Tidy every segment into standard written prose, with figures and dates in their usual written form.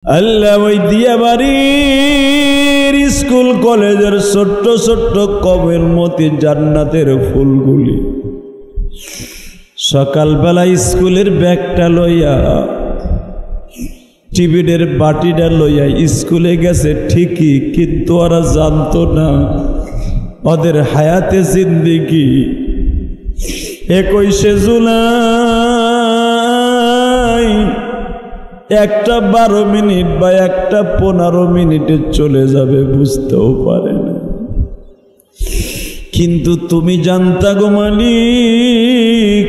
আল্লাহ ওই দিয়াবাড়ির স্কুল কলেজের ছোট্ট ছোট্ট কবের মতি জান্নাতের ফুলগুলি সকালবেলা স্কুলের ব্যাগটা লইয়া টিফিনের বাটিটা লইয়া স্কুলে গেছে ঠিকই, কিন্তু ওরা জানতো না ওদের হায়াতে জিন্দেগি 21শে জুলাই একটা 12 মিনিট বা একটা 15 মিনিটে চলে যাবে, বুঝতেও পারে না। কিন্তু তুমি জানতা গো মালিক,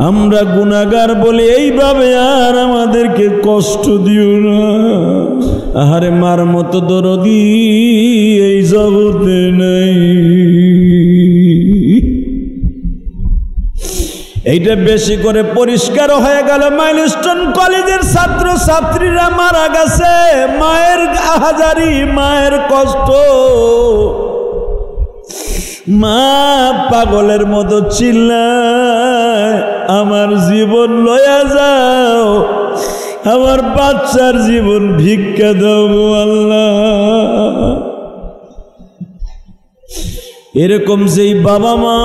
আমরা গুনাহগার বলে এইভাবে আর আমাদেরকে কষ্ট দিও না। আহারে মার মতো দরদি এই জগতে নাই। এইটা বেশি করে পরিষ্কার হয়ে গেল। মাইলস্টোন কলেজের ছাত্র ছাত্রীরা মারা গেছে, মায়ের আহাজারি, মায়ের কষ্ট। মা পাগলের মতো চিল্লায়, আমার জীবন লয়া যাও, আমার বাচ্চার জীবন ভিক্ষা দাও আল্লাহ। এরকম যেই বাবা মা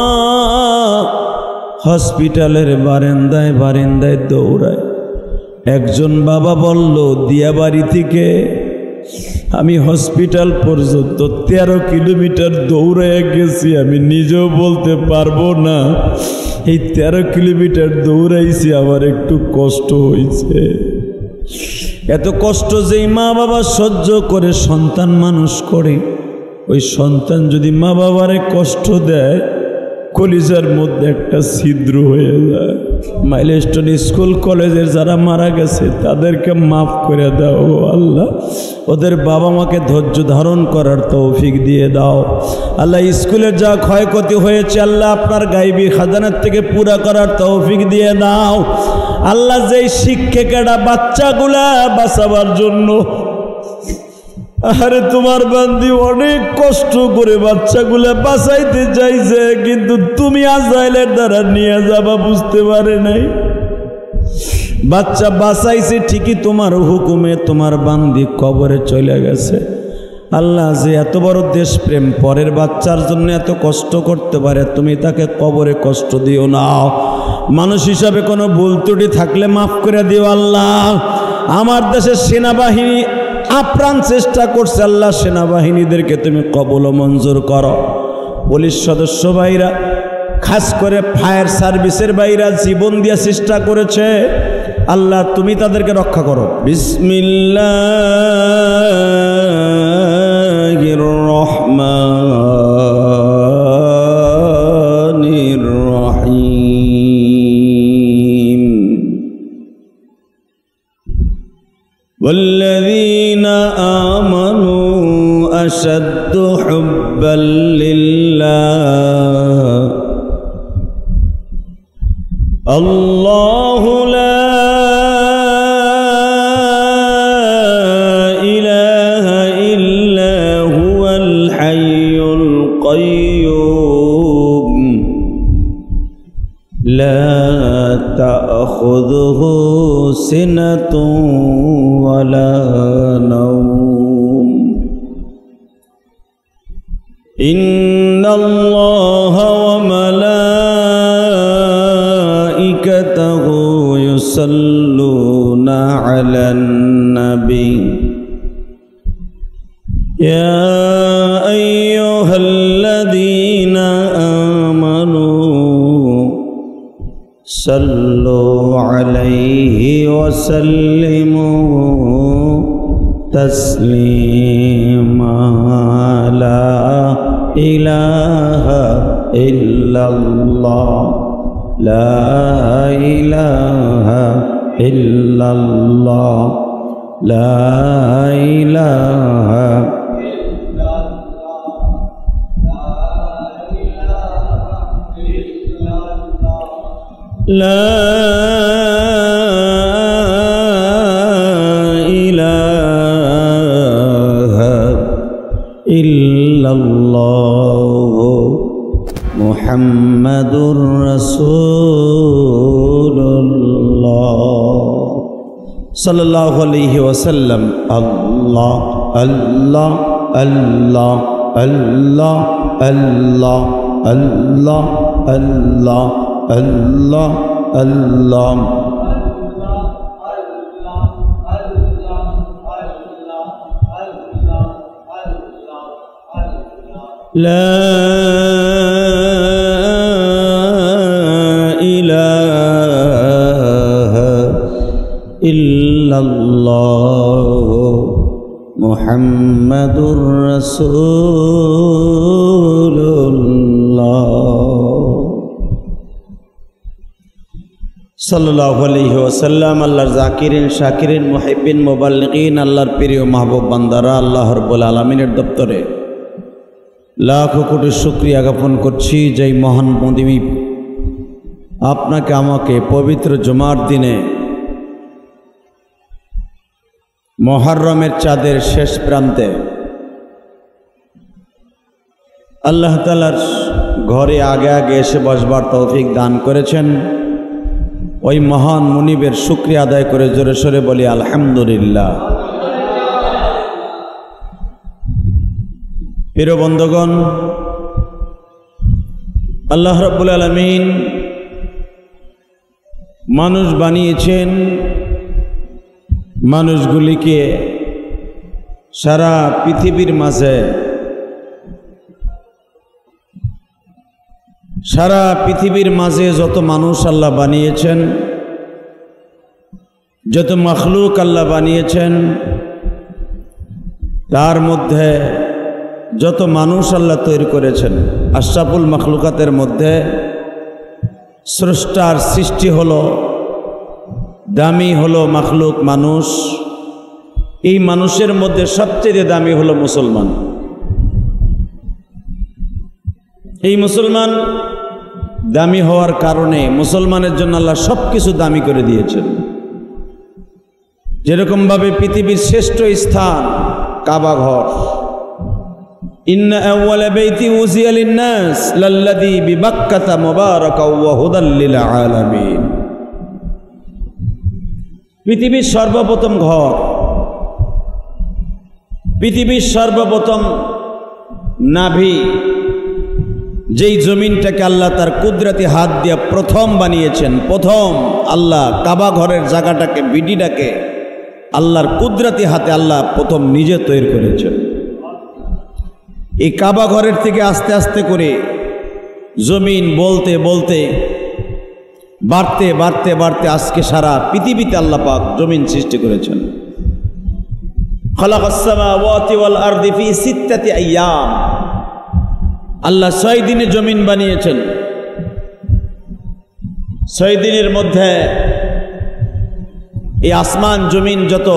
হসপিটালের বারান্দায় বারান্দায় দৌড়ায়। একজন বাবা বলল, দিয়াবাড়ি থেকে আমি হসপিটাল পর্যন্ত 13 কিলোমিটার দৌড়ায় গেছি, আমি নিজেও বলতে পারবো না এই 13 কিলোমিটার দৌড়াইছি, আমার একটু কষ্ট হয়েছে। এত কষ্ট যেই মা বাবা সহ্য করে সন্তান মানুষ করে, ওই সন্তান যদি মা বাবারে কষ্ট দেয়, কলিজার মধ্যে একটা ছিদ্র হয়ে যায়। মাইলস্টোন স্কুল কলেজের যারা মারা গেছে তাদেরকে মাফ করে দাও আল্লাহ, ওদের বাবা মাকে ধৈর্য ধারণ করার তৌফিক দিয়ে দাও আল্লাহ। স্কুলের যা ক্ষয়ক্ষতি হয়েছে আল্লাহ আপনার গায়বী খাজানার থেকে পুরা করার তৌফিক দিয়ে দাও আল্লাহ। যেই শিক্ষকেরা বাচ্চাগুলা বাঁচাবার জন্য, আরে তোমার বান্দি অনেক কষ্ট করে বাচ্চাগুলা বাঁচাইতে চাইছে, কিন্তু তুমি আজরাইলের দ্বারা নিয়ে যাবা বুঝতে পারে নাই। বাচ্চা বাঁচাইছে ঠিকই, তোমার হুকুমে তোমার বান্দি কবরে চলে গেছে। আল্লাহ যে এত বড় দেশপ্রেম, পরের বাচ্চার জন্য এত কষ্ট করতে পারে, তুমি তাকে কবরে কষ্ট দিও না। মানুষ হিসাবে কোনো ভুল ত্রুটি থাকলে মাফ করে দিও আল্লাহ। আমার দেশের সেনাবাহিনী আপ্রাণ চেষ্টা করছে আল্লাহ, সেনাবাহিনীদেরকে তুমি কবুল ও মঞ্জুর করো। পুলিশ সদস্য ভাইরা, খাস করে ফায়ার সার্ভিসের ভাইরা জীবন দিয়ে চেষ্টা করেছে, আল্লাহ তুমি তাদেরকে রক্ষা করো। বিসমিল্লাহির রহমানির রহিম। والذين آمنوا أشد حبا لله الله لا إله إلا هو الحي القيوم لا تأخذه سنة ولا نوم إن الله وملائكته يصلون على النبي يا أيها الذين آمنوا صلوا عليه وسلموا تسليما لا إله إلا الله لا إله إلا الله لا إله لا إله إلا الله محمد رسول الله সাল্লাল্লাহু আলাইহি ওয়াসাল্লাম আল্লাহ আল্লাহ আল্লাহ আল্লাহ আল্লাহ আল্লাহ আল্লাহ আল্লাহ আল্লাহ লা ইলাহা ইল্লাল্লাহ মুহাম্মাদুর রাসূলুল্লাহ সাল্লাল্লাহু আলাইহি ওয়াসাল্লাম। আল্লাহর জাকিরিন শাকিরিন মুহিব্বিন মুবাল্লিগিন, আল্লাহর প্রিয় মাহবুব বান্দারা, আল্লাহ রাব্বুল আলামিনের দপ্তরে লাখো কোটি শুকরিয়া জ্ঞাপন করছি যেই মহান মুনিব আপনাকে আমাকে পবিত্র জুমার দিনে মুহররমের চাঁদের শেষ প্রান্তে আল্লাহ তাআলার ঘরে আগে আগে এসে বসবার তৌফিক দান করেছেন। ওই মহান মুনিবের শুকরিয়া আদায় করে জোরে সোরে বলি আলহামদুলিল্লাহ। প্রিয় বন্ধুগণ, আল্লাহ রাব্বুল আলামিন মানুষ বানিয়েছেন, মানুষগুলিকে সারা পৃথিবীর মাঝে যত মানুষ আল্লাহ বানিয়েছেন, যত মখলুক আল্লাহ বানিয়েছেন, তার মধ্যে যত মানুষ আল্লাহ তৈরি করেছেন, আশরাফুল মখলুকাতের মধ্যে স্রষ্টার সৃষ্টি হলো, দামি হলো মখলুক মানুষ। এই মানুষের মধ্যে সবচেয়ে দামি হলো মুসলমান। এই মুসলমান দামি হওয়ার কারণে মুসলমানের জন্য আল্লাহ সব কিছু দামি করে দিয়েছেন। যেরকমভাবে পৃথিবীর শ্রেষ্ঠ স্থান কাবা ঘর, ইন্না আউওয়ালা বাইতি উযিয়া লিন-নাস লাল্লাযী বিবাক্কাতা মুবারাকাও ওয়া হুদাল লিল আলামিন। পৃথিবীর সর্বপ্রথম ঘর, পৃথিবীর সর্বপ্রথম নাভি, যেই জমিনটাকে আল্লাহ তার কুদরতি হাত দিয়ে প্রথম বানিয়েছেন, প্রথম আল্লাহ কাবা ঘরের জায়গাটাকে, বিডিটাকে আল্লাহর কুদরতি হাতে আল্লাহ প্রথম নিজে তৈরি করেছেন। এই কাবা ঘরের থেকে আস্তে আস্তে করে জমিন বলতে বলতে বাড়তে বাড়তে বাড়তে আজকে সারা পৃথিবীতে আল্লাহ পাক জমিন সৃষ্টি করেছেন। খালাকাস সামাওয়াতি ওয়াল আরদি ফি সিত্তাতি আইয়াম, আল্লাহ 6 দিনে জমিন বানিয়েছেন। 6 দিনের মধ্যে এই আসমান জমিন যত,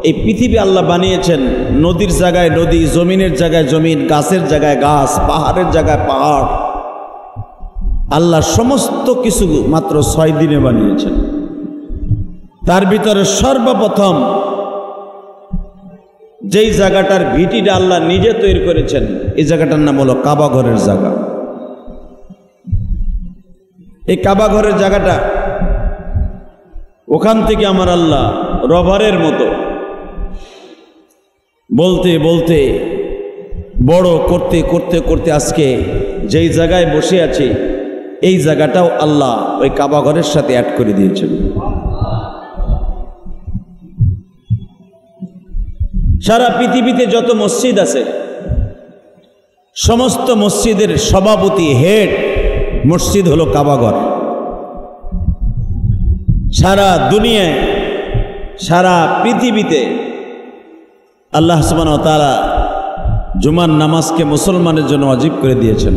এই পৃথিবী আল্লাহ বানিয়েছেন। নদীর জায়গায় নদী, জমিনের জায়গায় জমিন, গাছের জায়গায় গাছ, পাহাড়ের জায়গায় পাহাড়, আল্লাহ সমস্ত কিছু মাত্র 6 দিনে বানিয়েছেন। তার ভিতরে সর্বপ্রথম যেই জায়গাটার ভিটিটা আল্লাহ নিজে তৈরি করেছেন, এই জায়গাটার নাম হলো কাবা ঘরের জায়গা। এই কাবা ঘরের জায়গাটা, ওখান থেকে আমার আল্লাহ রবারের মতো বলতে বলতে বড় করতে করতে করতে আজকে যেই জায়গায় বসে আছি, এই জায়গাটাও আল্লাহ ওই কাবা ঘরের সাথে অ্যাড করে দিয়েছেন। সারা পৃথিবীতে যত মসজিদ আছে, সমস্ত মসজিদের সভাপতি, হেড মসজিদ হলো কাবা ঘর। সারা দুনিয়ায়, সারা পৃথিবীতে আল্লাহ সুবহানাহু ওয়া তাআলা জুমার নামাজকে মুসলমানের জন্য ওয়াজিব করে দিয়েছেন।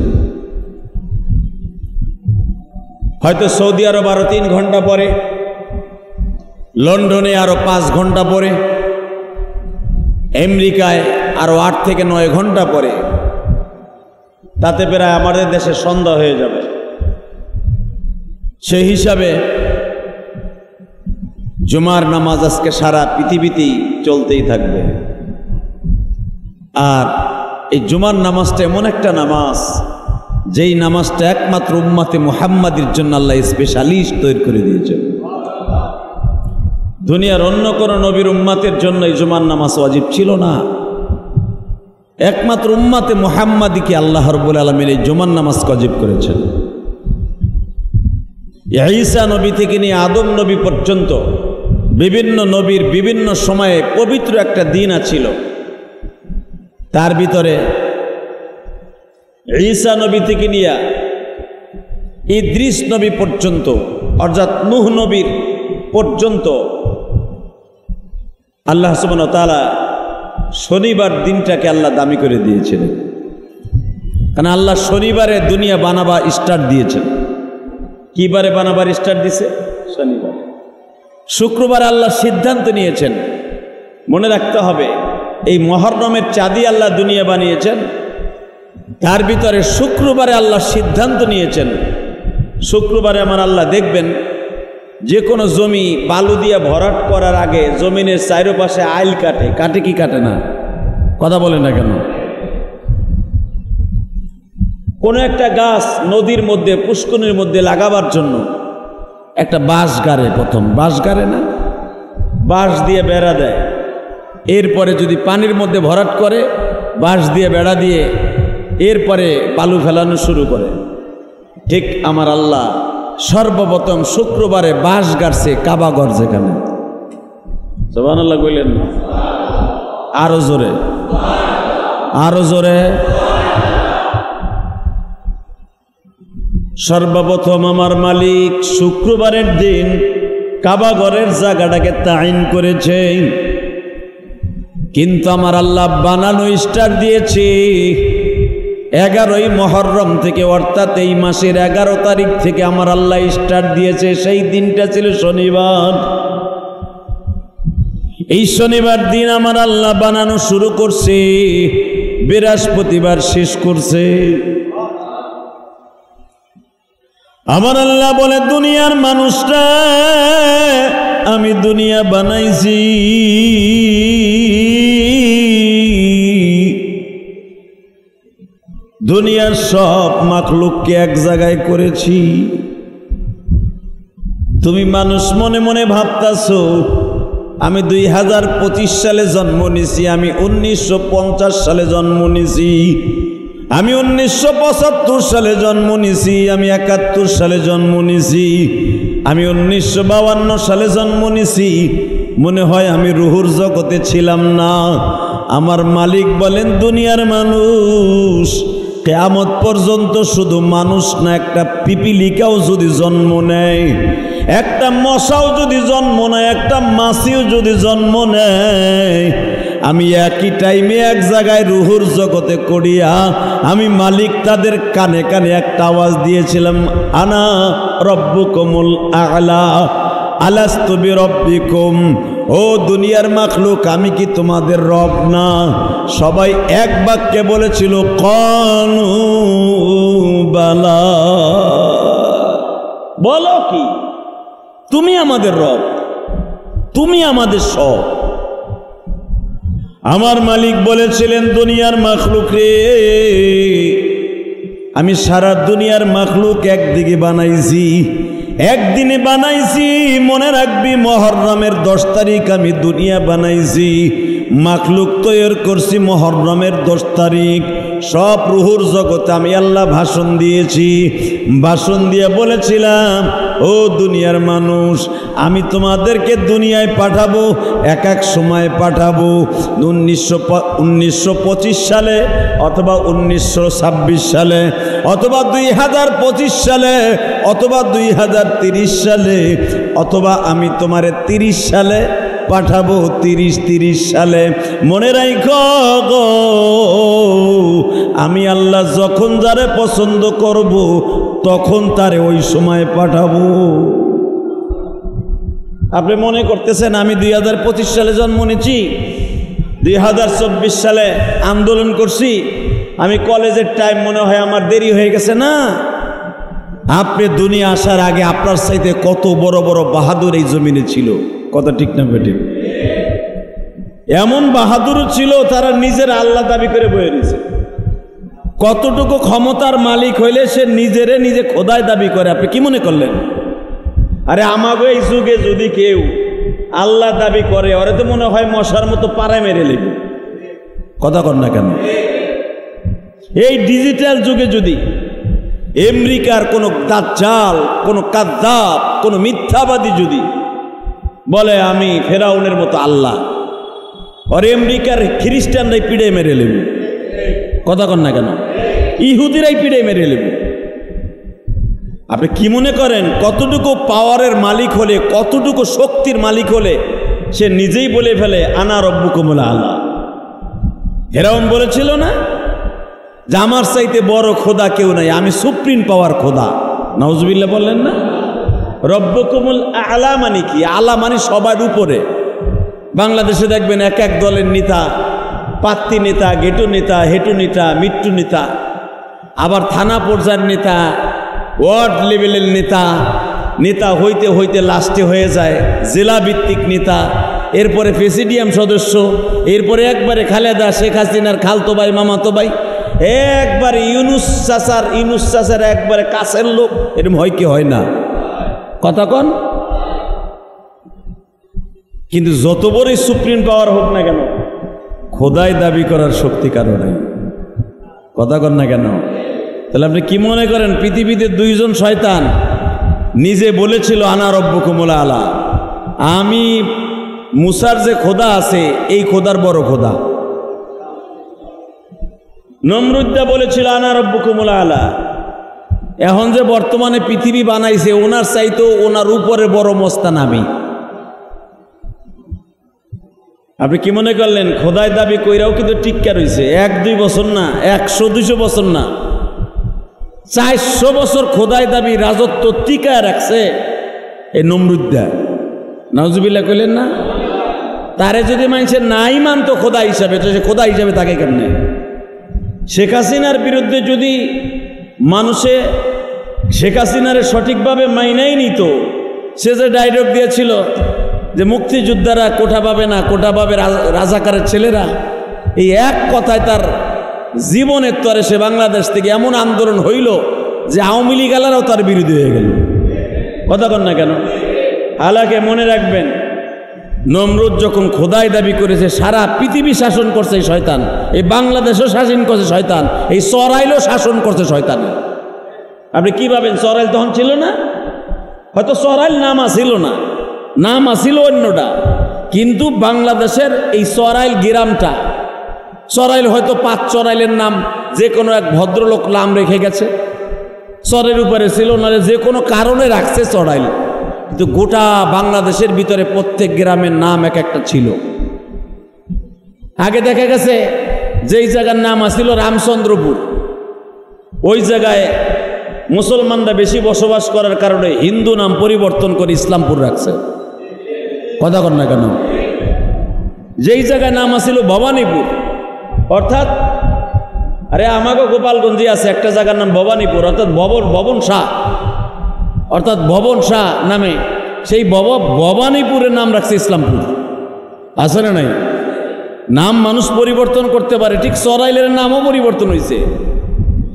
হয়তো সৌদি আরব আরো 3 ঘন্টা পরে, লন্ডনে আরো 5 ঘন্টা পরে, আমেরিকায় আরো 8 থেকে 9 ঘন্টা পরে, তাতে প্রায় আমাদের দেশে সন্ধ্যা হয়ে যাবে। সেই হিসাবে জুমার নামাজ আজকে সারা পৃথিবীতেই চলতেই থাকবে। আর এই জুমার নামাজটা এমন একটা নামাজ, যেই নামাজটা একমাত্র উম্মতে মুহাম্মাদের জন্য আল্লাহ স্পেশালিস্ট তৈরি করে দিয়েছেন। দুনিয়ার অন্য কোনো নবীর উম্মাতের জন্য এই জুমার নামাজ ওয়াজিব ছিল না। একমাত্র উম্মাতে মুহাম্মাদীকে আল্লাহ রাব্বুল আলামিন এই জুমার নামাজ ওয়াজিব করেছেন। ঈসা নবী থেকে নিয়ে আদম নবী পর্যন্ত বিভিন্ন নবীর বিভিন্ন সময়ে পবিত্র একটা দিন ছিল। তার ভিতরে ঈসা নবী থেকে নিয়ে ইদ্রিস নবী পর্যন্ত অর্থাৎ নূহ নবীর পর্যন্ত আল্লাহ সুবহানাহু ওয়া তাআলা শনিবার দিনটাকে আল্লাহ দামি করে দিয়েছিলেন। কারণ আল্লাহ শনিবারে দুনিয়া বানাবা স্টার্ট দিয়েছেন। কি বারে বানাবার স্টার্ট দিছে? শনিবার। শুক্রবার আল্লাহ সিদ্ধান্ত নিয়েছেন, মনে রাখতে হবে এই মুহররমের চাঁদই আল্লাহ দুনিয়া বানিয়েছেন। তার ভিতরে শুক্রবারে আল্লাহ সিদ্ধান্ত নিয়েছেন, শুক্রবারে আমার আল্লাহ দেখবেন যে কোনো জমি বালু দিয়ে ভরাট করার আগে জমিনের চারপাশে আইল কাটে। কাটে কি কাটে না? কথা বলে না কেন? কোনো একটা গাছ নদীর মধ্যে পুষ্করিণীর মধ্যে লাগাবার জন্য একটা বাঁশ গাড়ে, প্রথম বাঁশ গাড়ে না, বাঁশ দিয়ে বেড়া দেয়। এরপরে যদি পানির মধ্যে ভরাট করে বাঁশ দিয়ে বেড়া দিয়ে এরপরে বালু ফেলানো শুরু করে। ঠিক আমার আল্লাহ সর্বপ্রথম শুক্রবারে বাঁশ গাড়ছে কাবা ঘর যেখানে। সুবহানাল্লাহ কইলেন? আরো জোরে, আরো জোরে। সর্বপ্রথম আমার মালিক শুক্রবারের দিন কাবা ঘরের জায়গাটাকে তাইন করেছে, কিন্তু আমার আল্লাহ বানানো স্টার্ট দিয়েছে 11ই মুহররম থেকে, অর্থাৎ এই মাসের 11 তারিখ থেকে আমার আল্লাহ স্টার্ট দিয়েছে। সেই দিনটা ছিল শনিবার। এই শনিবার দিন আমার আল্লাহ বানানো শুরু করছে, বৃহস্পতিবার শেষ করছে। আমার আল্লাহ বলে, দুনিয়ার মানুষরা আমি দুনিয়া বানাইছি, দুনিয়ার সব মাখলুককে এক জায়গায় করেছি। তুমি মানুষ মনে মনে ভাবতাছো আমি 2025 সালে জন্ম নিছি, আমি 1950 সালে জন্ম নিছি, আমি 1975 সালে জন্ম নিছি, আমি 71 সালে জন্ম নিছি, আমি 1952 সালে জন্ম নিছি। মনে হয় আমি রুহুর জগতে ছিলাম না। আমার মালিক বলেন, দুনিয়ার মানুষ কিয়ামত পর্যন্ত শুধু মানুষ না, একটা পিপিলিকাও যদি জন্ম নেয়, একটা মশাও যদি জন্ম নেয়, একটা মাছিও যদি জন্ম নেয়, আমি একই টাইমে এক জায়গায় রুহুর জগতে করিয়া আমি মালিক তাদের কানে কানে একটা আওয়াজ দিয়েছিলাম, আনা রব্বুকুমুল আ'লা আলাস্তু বিরব্বিকুম। ও দুনিয়ার মাখলুক, আমি কি তোমাদের রব না? সবাই এক বাক্যে বলেছিল, ক্বালু বালা। বলো কি, তুমি আমাদের রব, তুমি আমাদের সব। আমার মালিক বলেছিলেন, দুনিয়ার মাখলুক রে, আমি সারা দুনিয়ার মাখলুক একদিকে বানাইছি, একদিনে বানাইছি। মনে রাখবি, মুহররমের 10 তারিখ আমি দুনিয়া বানাইছি, মাখলুক তৈরি করছি মুহররমের 10 তারিখ। সব রুহুর জগতে আমি আল্লাহ ভাষণ দিয়েছি। ভাষণ দিয়ে বলেছিলাম, ও দুনিয়ার মানুষ, আমি তোমাদেরকে দুনিয়ায় পাঠাবো, এক এক সময় পাঠাবো। 1925 সালে অথবা 1926 সালে অথবা 2025 সালে অথবা 2030 সালে অথবা আমি তোমারে 30 সালে পাঠাবো, 30 সালে। মনে রাখো গো, আমি আল্লাহ যখন যারে পছন্দ করব তখন তারে ওই সময় পাঠাবো। আপনি মনে করতেছেন আমি 2025 সালে জন্ম নিয়েছি, 2024 সালে আন্দোলন করছি, আমি কলেজের টাইম মনে হয় আমার দেরি হয়ে গেছে। না, আপনি দুনিয়া আসার আগে আপনার চাইতে কত বড় বড় বাহাদুর এই জমিনে ছিল। কথা ঠিক না বেঠিক? এমন বাহাদুর ছিল, তারা নিজের আল্লাহ দাবি করে বয়ে নিয়েছে। কতটুকু ক্ষমতার মালিক হইলে সে নিজেরে নিজে খোদায় দাবি করে। আপনি কি মনে করলেন? আরে আমাকে এই যুগে যদি কেউ আল্লাহ দাবি করে, ওরে তো মনে হয় মশার মতো পাড়ায় মেরে নেবে। কথা কর না কেন? এই ডিজিটাল যুগে যদি আমেরিকার কোনো দাজ্জাল, কোনো কাযযাব, কোনো মিথ্যাবাদী যদি বলে আমি ফেরাউনের মতো আল্লাহ, আর আমেরিকার খ্রিস্টানরাই পিড়ে মেরে নেবে। কথা কর না কেন? ইহুদিরাই পিড়ে মেরে নেবে। আপনি কি মনে করেন কতটুকু পাওয়ারের মালিক হলে, কতটুকু শক্তির মালিক হলে সে নিজেই বলে ফেলে আনা রব্বুকুমুল আলা? ফেরাউন বলেছিল না যে আমার চাইতে বড় খোদা কেউ নাই, আমি সুপ্রিম পাওয়ার খোদা। নাউজুবিল্লাহ বললেন না? রব্বুকুমুল আলা মানে কি? আলা মানে সবার উপরে। বাংলাদেশে দেখবেন এক এক দলের নেতা, পাত্তি নেতা, গেটু নেতা, হেটু নেতা, মৃত্যু নেতা, আবার থানা পর্যায়ের নেতা, ওয়ার্ড লেভেলের নেতা, নেতা হইতে হইতে লাস্টে হয়ে যায় জেলা ভিত্তিক নেতা, এরপরে প্রেসিডিয়াম সদস্য, এরপরে একবারে খালেদা শেখ হাসিনার খালতো ভাই, মামাতো ভাই, একবারে ইউনুস চাচার একবারে কাছের লোক। এরকম হয় কি হয় না? কথা কন। কিন্তু যত বড়ই সুপ্রিম পাওয়ার হোক না কেন, খোদাই দাবি করার শক্তি কারো নাই। কথা কন না কেন? তাহলে আপনি কি মনে করেন পৃথিবীতে দুইজন শয়তান নিজে বলেছিল আনা রব্বুকুমুল আলা, আমি মুসার যে খোদা আছে এই খোদার বড় খোদা। নমরুদ্দা বলেছিল আনা রব্বুকুমুল আলা। এখন যে বর্তমানে পৃথিবী বানাইছে ওনার চাইতো ওনার উপরে বড় মস্তান আমি। আপনি কি মনে করলেন খোদাই দাবি কইরাও কিন্তু টিক্কা রয়েছে? 1-2 বছর না, 100-200 বছর না, 400 বছর খোদাই দাবি রাজত্ব টিকায় রাখছে এই নমরুদ্দা। নাউজুবিল্লাহ কইলেন না? তারে যদি মানুষের নাই মানতো খোদা হিসাবে, তো সে খোদা হিসাবে তাকে কেমনে? শেখ হাসিনার বিরুদ্ধে যদি মানুষে শেখ হাসিনারে সঠিকভাবে মাইনাই নিত, সে যে ডায়লগ দিয়েছিল যে মুক্তিযোদ্ধারা কোঠা পাবে না, কোঠা পাবে রাজাকারের ছেলেরা, এই এক কথায় তার জীবনের তরে সে বাংলাদেশ থেকে এমন আন্দোলন হইল যে আওয়ামী লীগ আলারাও তার বিরোধী হয়ে গেল। কথা কন না কেন? হালাকে মনে রাখবেন, নমরুদ যখন খোদাই দাবি করেছে, সারা পৃথিবী শাসন করছে এই শয়তান, এই বাংলাদেশও শাসন করছে শয়তান, এই সরাইলও শাসন করছে শয়তান। আপনি কি ভাবেন সরাইল তখন ছিল না? হয়তো সরাইল নাম আসিল না, নাম আসিল অন্যটা, কিন্তু বাংলাদেশের এই সরাইল গ্রামটা, সরাইল হয়তো 5 চরাইলের নাম যে কোনো এক ভদ্রলোক নাম রেখে গেছে, সরের উপরে ছিল, নাহলে যে কোনো কারণে রাখছে সরাইল, কিন্তু গোটা বাংলাদেশের ভিতরে প্রত্যেক গ্রামের নাম এক একটা ছিল। আগে দেখা গেছে যেই জায়গার নাম আসিল রামচন্দ্রপুর, ওই জায়গায় মুসলমানরা বেশি বসবাস করার কারণে হিন্দু নাম পরিবর্তন করে ইসলামপুর রাখছে। কথা কন না কেন? যেই জায়গায় নাম আসিল ভবানীপুর, অর্থাৎ আরে আমাকে গোপালগঞ্জে আছে একটা জায়গার নাম ভবানীপুর, অর্থাৎ ভবন শাহ, অর্থাৎ ভবন শাহ নামে সেই ভবানীপুরের নাম রাখছে ইসলামপুর। আছে না নাই? নাম মানুষ পরিবর্তন করতে পারে, ঠিক সরাইলের নামও পরিবর্তন হয়েছে,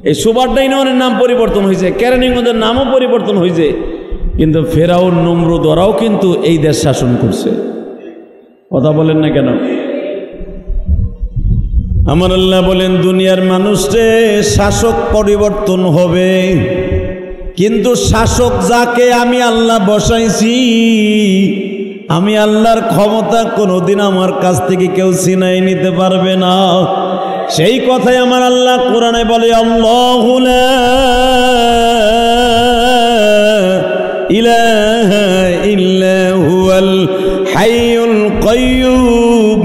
এই সুবারডাইনের নাম পরিবর্তন হয়েছে, কেরানীগঞ্জের নামও পরিবর্তন হয়েছে, কিন্তু ফেরাউন নমরুদ ওরাও কিন্তু এই দেশ শাসন করছে। কথা বলেন না কেন? আমার আল্লাহ বলেন দুনিয়ার মানুষে শাসক পরিবর্তন হবে, কিন্তু শাসক যাকে আমি আল্লাহ বসাইছি, আমি আল্লাহর ক্ষমতা কোনোদিন আমার কাছ থেকে কেউ ছিনাই নিতে পারবে না। সেই কথাই আমার আল্লাহ কোরআনে বলে, আল্লাহু লা ইলাহা ইল্লা হুয়াল হাইয়ুল কাইয়্যুম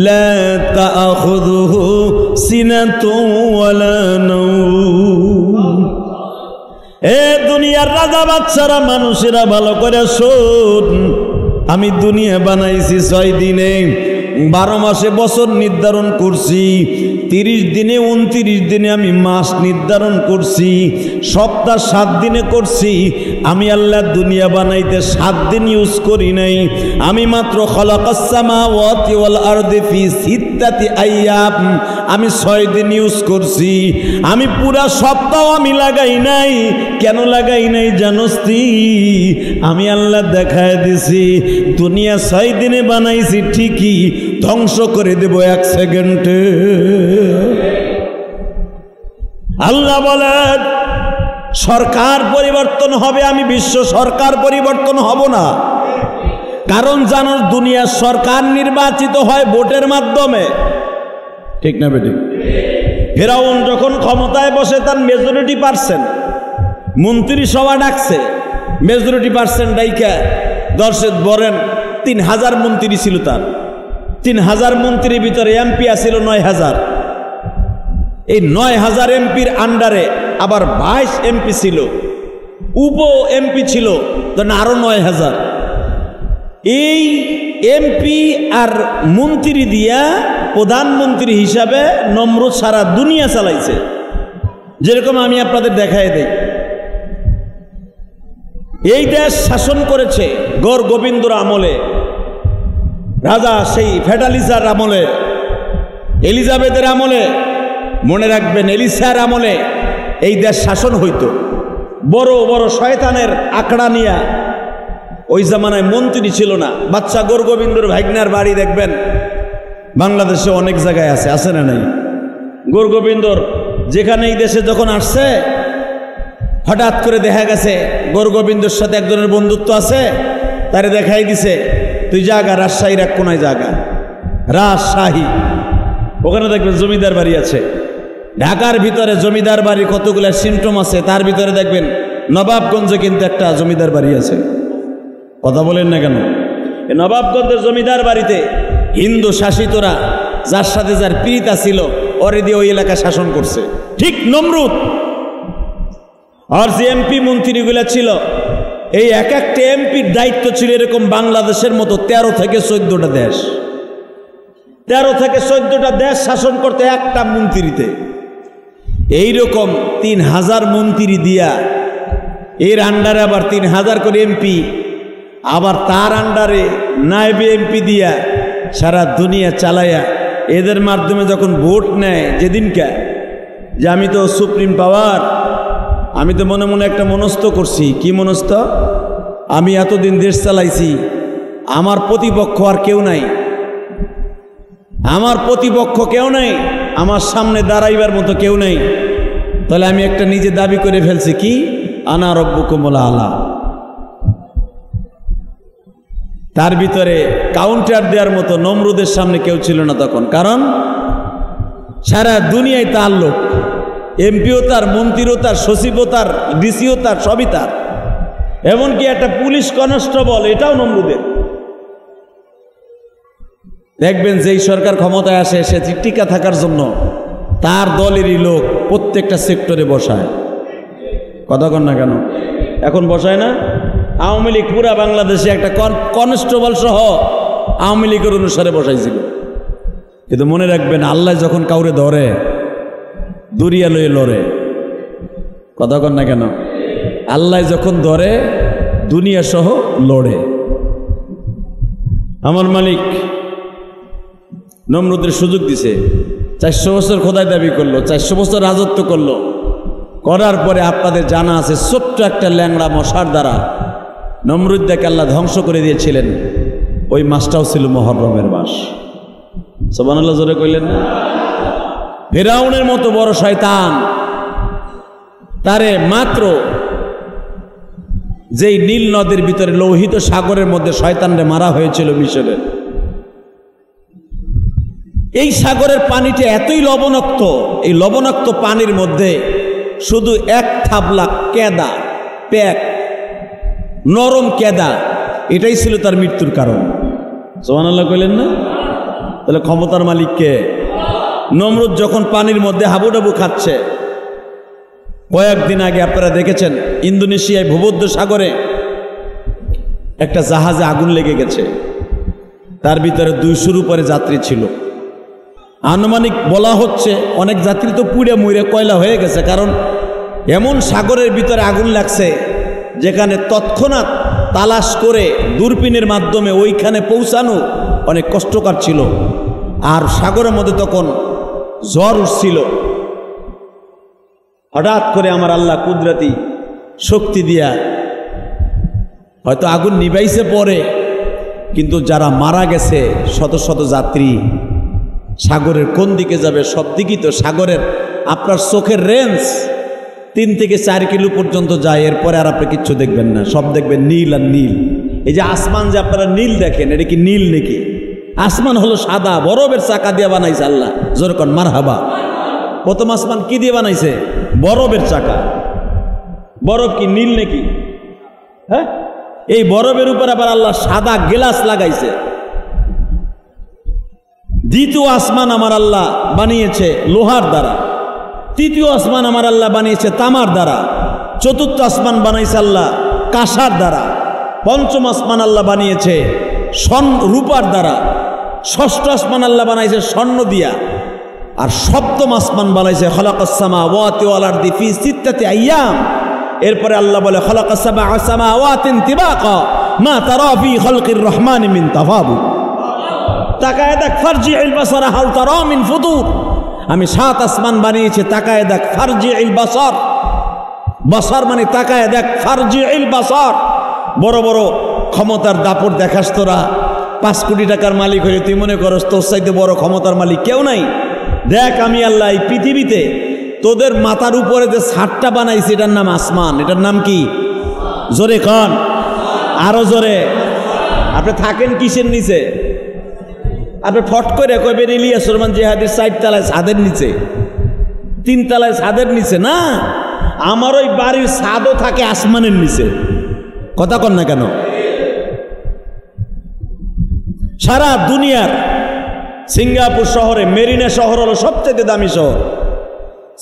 লা তাআখুযুহু সিনাতুন ওয়ালা নাওম। এ দুনিয়ার রাজা বাদশারা, মানুষেরা ভালো করে শোন, আমি দুনিয়া বানাইছি 6 দিনে, 12 মাসে বছর নির্ধারণ করছি, 30 দিনে 29 দিনে আমি মাস নির্ধারণ করছি, সপ্তাহ 7 দিনে করছি। আমি আল্লাহ দুনিয়া বানাইতে 7 দিন ইউজ করি নাই, আমি মাত্র খালাকাস সামাওয়াতি ওয়াল আরদি ফি সিত্তাতি আইয়াম, আমি 6 দিন ইউজ করছি, আমি পুরা সপ্তাহ আমি লাগাই নাই। কেন লাগাই নাই জানোস তুই? আমি আল্লাহ দেখায় দিছি দুনিয়া 6 দিনে বানাইছি ঠিকই, ধ্বংস করে দেব 1 সেকেন্ডে। আল্লাহ বলেন সরকার পরিবর্তন হবে, আমি বিশ্ব সরকার পরিবর্তন হব না। কারণ জানো দুনিয়ার সরকার নির্বাচিত হয় ভোটের মাধ্যমে, ঠিক না বেটি? ফেরাউন যখন ক্ষমতায় বসে তার মেজরিটি পার্সেন্ট মন্ত্রিসভা ডাকছে, মেজরিটি পার্সেন্ট ডাইকা দর্শক বলেন 3000 মন্ত্রী ছিল তার। 3000 মন্ত্রীর ভিতরে এমপি আছিল 9000। এই 9000 এমপির আন্ডারে আবার 22 এমপি ছিল, উপ এমপি ছিল আরো 9000। এই এমপি আর মন্ত্রী দিয়া প্রধানমন্ত্রী হিসাবে নমরুদ সারা দুনিয়া চালাইছে। যেরকম আমি আপনাদের দেখাই দেই, এই দেশ শাসন করেছে গড় গোবিন্দর আমলে, রাজা সেই ফেডালিজার আমলে, এলিজাবেথের আমলে। মনে রাখবেন এলিসার আমলে এই দেশ শাসন হইতো। বড় বড় শয়তানের আকড়া নিয়া, ওই জামানায় মন্ত্রী ছিল না। বাচ্চা গড় গোবিন্দর ভাগ্নার বাড়ি দেখবেন বাংলাদেশে অনেক জায়গায় আছে, আছে না নাই? গড় গোবিন্দর যেখানে এই দেশে যখন আসছে, হঠাৎ করে দেখা গেছে গড় গোবিন্দর সাথে একজনের বন্ধুত্ব আছে, তারে দেখাই দিছে তুই জাগা রাজশাহীর এক কোনায় জাগা, রাজশাহী, ওখানে দেখবেন জমিদার বাড়ি আছে। ঢাকার ভিতরে জমিদার বাড়ির কতগুলো সিমটম আছে, তার ভিতরে দেখবেন নবাবগঞ্জে কিন্তু একটা জমিদার বাড়ি আছে। কথা বলেন না কেন? এই নবাবগঞ্জের জমিদার বাড়িতে হিন্দু শাসিতরা যার সাথে যার প্রীতা ছিল ওরে দিয়ে ওই এলাকা শাসন করছে, ঠিক নমরুদ। আর যে এমপি মন্ত্রীগুলা ছিল, এই এক একটা এমপির দায়িত্ব ছিল এরকম বাংলাদেশের মতো 13 থেকে 14টা দেশ। 13 থেকে 14টা দেশ শাসন করতে একটা মন্ত্রীতে। এইরকম 3000 মন্ত্রী দিয়া, এর আন্ডারে আবার 3000 করে এমপি, আবার তার আন্ডারে নায়েবে এমপি দিয়া সারা দুনিয়া চালাইয়া, এদের মাধ্যমে যখন ভোট নেয় যেদিনকে, যে আমি তো সুপ্রিম পাওয়ার, আমি তো মনে মনে একটা মনস্থ করছি। কি মনস্থ? আমি এতদিন দেশ চালাইছি, আমার প্রতিপক্ষ আর কেউ নাই, আমার প্রতিপক্ষ কেউ নাই, আমার সামনে দাঁড়াইবার মতো কেউ নেই। তাহলে আমি একটা নিজে দাবি করে ফেলছি, কি আনা রব্বুকুমুল আলা। তার ভিতরে কাউন্টার দেওয়ার মতো নমরুদের সামনে কেউ ছিল না তখন। কারণ সারা দুনিয়ায় তার লোক, এমপিও তার, মন্ত্রীও তার, সচিবও তার, ডিসিও তার, সবই তার। এমনকি একটা পুলিশ কনস্টেবল এটাও নমরুদের। দেখবেন যেই সরকার ক্ষমতায় আসে সে টিকা থাকার জন্য তার দলেরই লোক প্রত্যেকটা সেক্টরে বসায়। কথা কন না কেন? এখন বসায় না? আওয়ামী লীগ পুরা বাংলাদেশে একটা কনস্টেবল সহ আওয়ামী লীগের অনুসারে বসাইছিল। কিন্তু মনে রাখবেন আল্লাহ যখন কাউরে ধরে দুরিয়া লয়ে লড়ে। কথা কন না কেন? আল্লাহ যখন ধরে দুনিয়া সহ লড়ে। আমার মালিক নমরুদের সুযোগ দিছে, 400 বছর খোদাই দাবি করলো, 400 বছর রাজত্ব করলো। করার পরে আপনাদের জানা আছে ছোট্ট একটা ল্যাংড়া মশার দ্বারা নমরুদকে আল্লাহ ধ্বংস করে দিয়েছিলেন। ওই মাসটাও ছিল মুহররমের মাস। সুবহানাল্লাহ জোরে কইলেন না? ফিরাউনের মতো বড় শয়তান, তারে মাত্র যেই নীল নদের ভিতরে লোহিত সাগরের মধ্যে শয়তানরে মারা হয়েছিল মিশরের, এই সাগরের পানিটা এতই লবণাক্ত, এই লবণাক্ত পানির মধ্যে শুধু এক থাবলা কেদা, প্যাক, নরম কেদা, এটাই ছিল তার মৃত্যুর কারণ। সুবহানাল্লাহ কইলেন না? তাহলে ক্ষমতার মালিক কে? নমরুদ যখন পানির মধ্যে হাবুডাবু খাচ্ছে, কয়েকদিন আগে আপনারা দেখেছেন ইন্দোনেশিয়ায় ভূমধ্য সাগরে একটা জাহাজে আগুন লেগে গেছে। তার ভিতরে 200-র উপরে যাত্রী ছিল। আনুমানিক বলা হচ্ছে অনেক যাত্রী তো পুড়ে মুড়ে কয়লা হয়ে গেছে। কারণ এমন সাগরের ভিতরে আগুন লাগছে যেখানে তৎক্ষণাৎ তালাশ করে দূরবীনের মাধ্যমে ওইখানে পৌঁছানো অনেক কষ্টকর ছিল। আর সাগরের মধ্যে তখন ঝড় উঠছিল, হঠাৎ করে আমার আল্লাহ কুদরতি শক্তি দিয়া হয়তো আগুন নিভাইছে পরে, কিন্তু যারা মারা গেছে শত শত যাত্রী সাগরের কোন দিকে যাবে, সব দিকেই তো সাগরের আপনার চোখের রেঞ্জ 3 থেকে 4 কিলো পর্যন্ত যায়, এরপরে আর আপনি কিচ্ছু দেখবেন না, সব দেখবেন নীল আর নীল। এই যে আসমান যে আপনারা নীল দেখেন, এটা কি নীল নাকি? আসমান হলো সাদা, বরফের চাকা দিয়ে বানাইছে আল্লাহ, যেরকম মারহাবা। প্রথম আসমান কি দিয়ে বানাইছে? বরফের চাকা। বরফ কি নীল নাকি? হ্যাঁ, এই বরফের উপর আবার আল্লাহ সাদা গ্লাস লাগাইছে। দ্বিতীয় আসমান আমার আল্লাহ বানিয়েছে লোহার দ্বারা, তৃতীয় আসমান আমার আল্লাহ বানিয়েছে তামার দ্বারা, চতুর্থ আসমান বানাইছে আল্লাহ কাঁসার দ্বারা, পঞ্চম আসমান আল্লাহ বানিয়েছে রূপার দ্বারা, ষষ্ঠ আসমান আল্লাহ বানাইছে স্বর্ণ দিয়া, আর সপ্তম আসমান বানাইছে খালাকাস সামাওয়াতি ওয়াল আরদি ফি সিত্তাতি আইয়াম। এরপরে আল্লাহ বলে খালাকাস সাবআ সামাওয়াতিন তিবাকা মা তারা ফি খালকির রহমানি মিন তাফাবুত। তাকায় দেখ ফারজিউল বাসারা হাল তারা মিন ফুতুর। আমি 7 আসমান বানিয়েছি, তাকায় দেখ ফারজিউল বাসার। বাসার মানে তাকায় দেখ, ফারজিউল বাসার। বড় বড় ক্ষমতার দাপট দেখাস তোরা, 5 কোটি টাকার মালিক হয়ে তুই মনে করস তোর চাইতে বড় ক্ষমতার মালিক কেউ নাই। দেখ আমি আল্লাহ এই পৃথিবীতে তোদের মাথার উপরে যে ছাদটা বানাইছি, এটার নাম আসমান। এটার নাম কি? জোরে কন, আরো জোরে। আপনি থাকেন কিসের নিচে? আপনি ফট করে কইবেন ইলিয়াস রহমান জিহাদির 4 তলায় ছাদের নিচে, 3 তলায় ছাদের নিচে না। আমার ওই বাড়ির ছাদও থাকে আসমানের নিচে। কথা কন না কেন? সারা দুনিয়ার সিঙ্গাপুর শহরে, মেরিনা শহর হলো সবচেয়ে দামি শহর।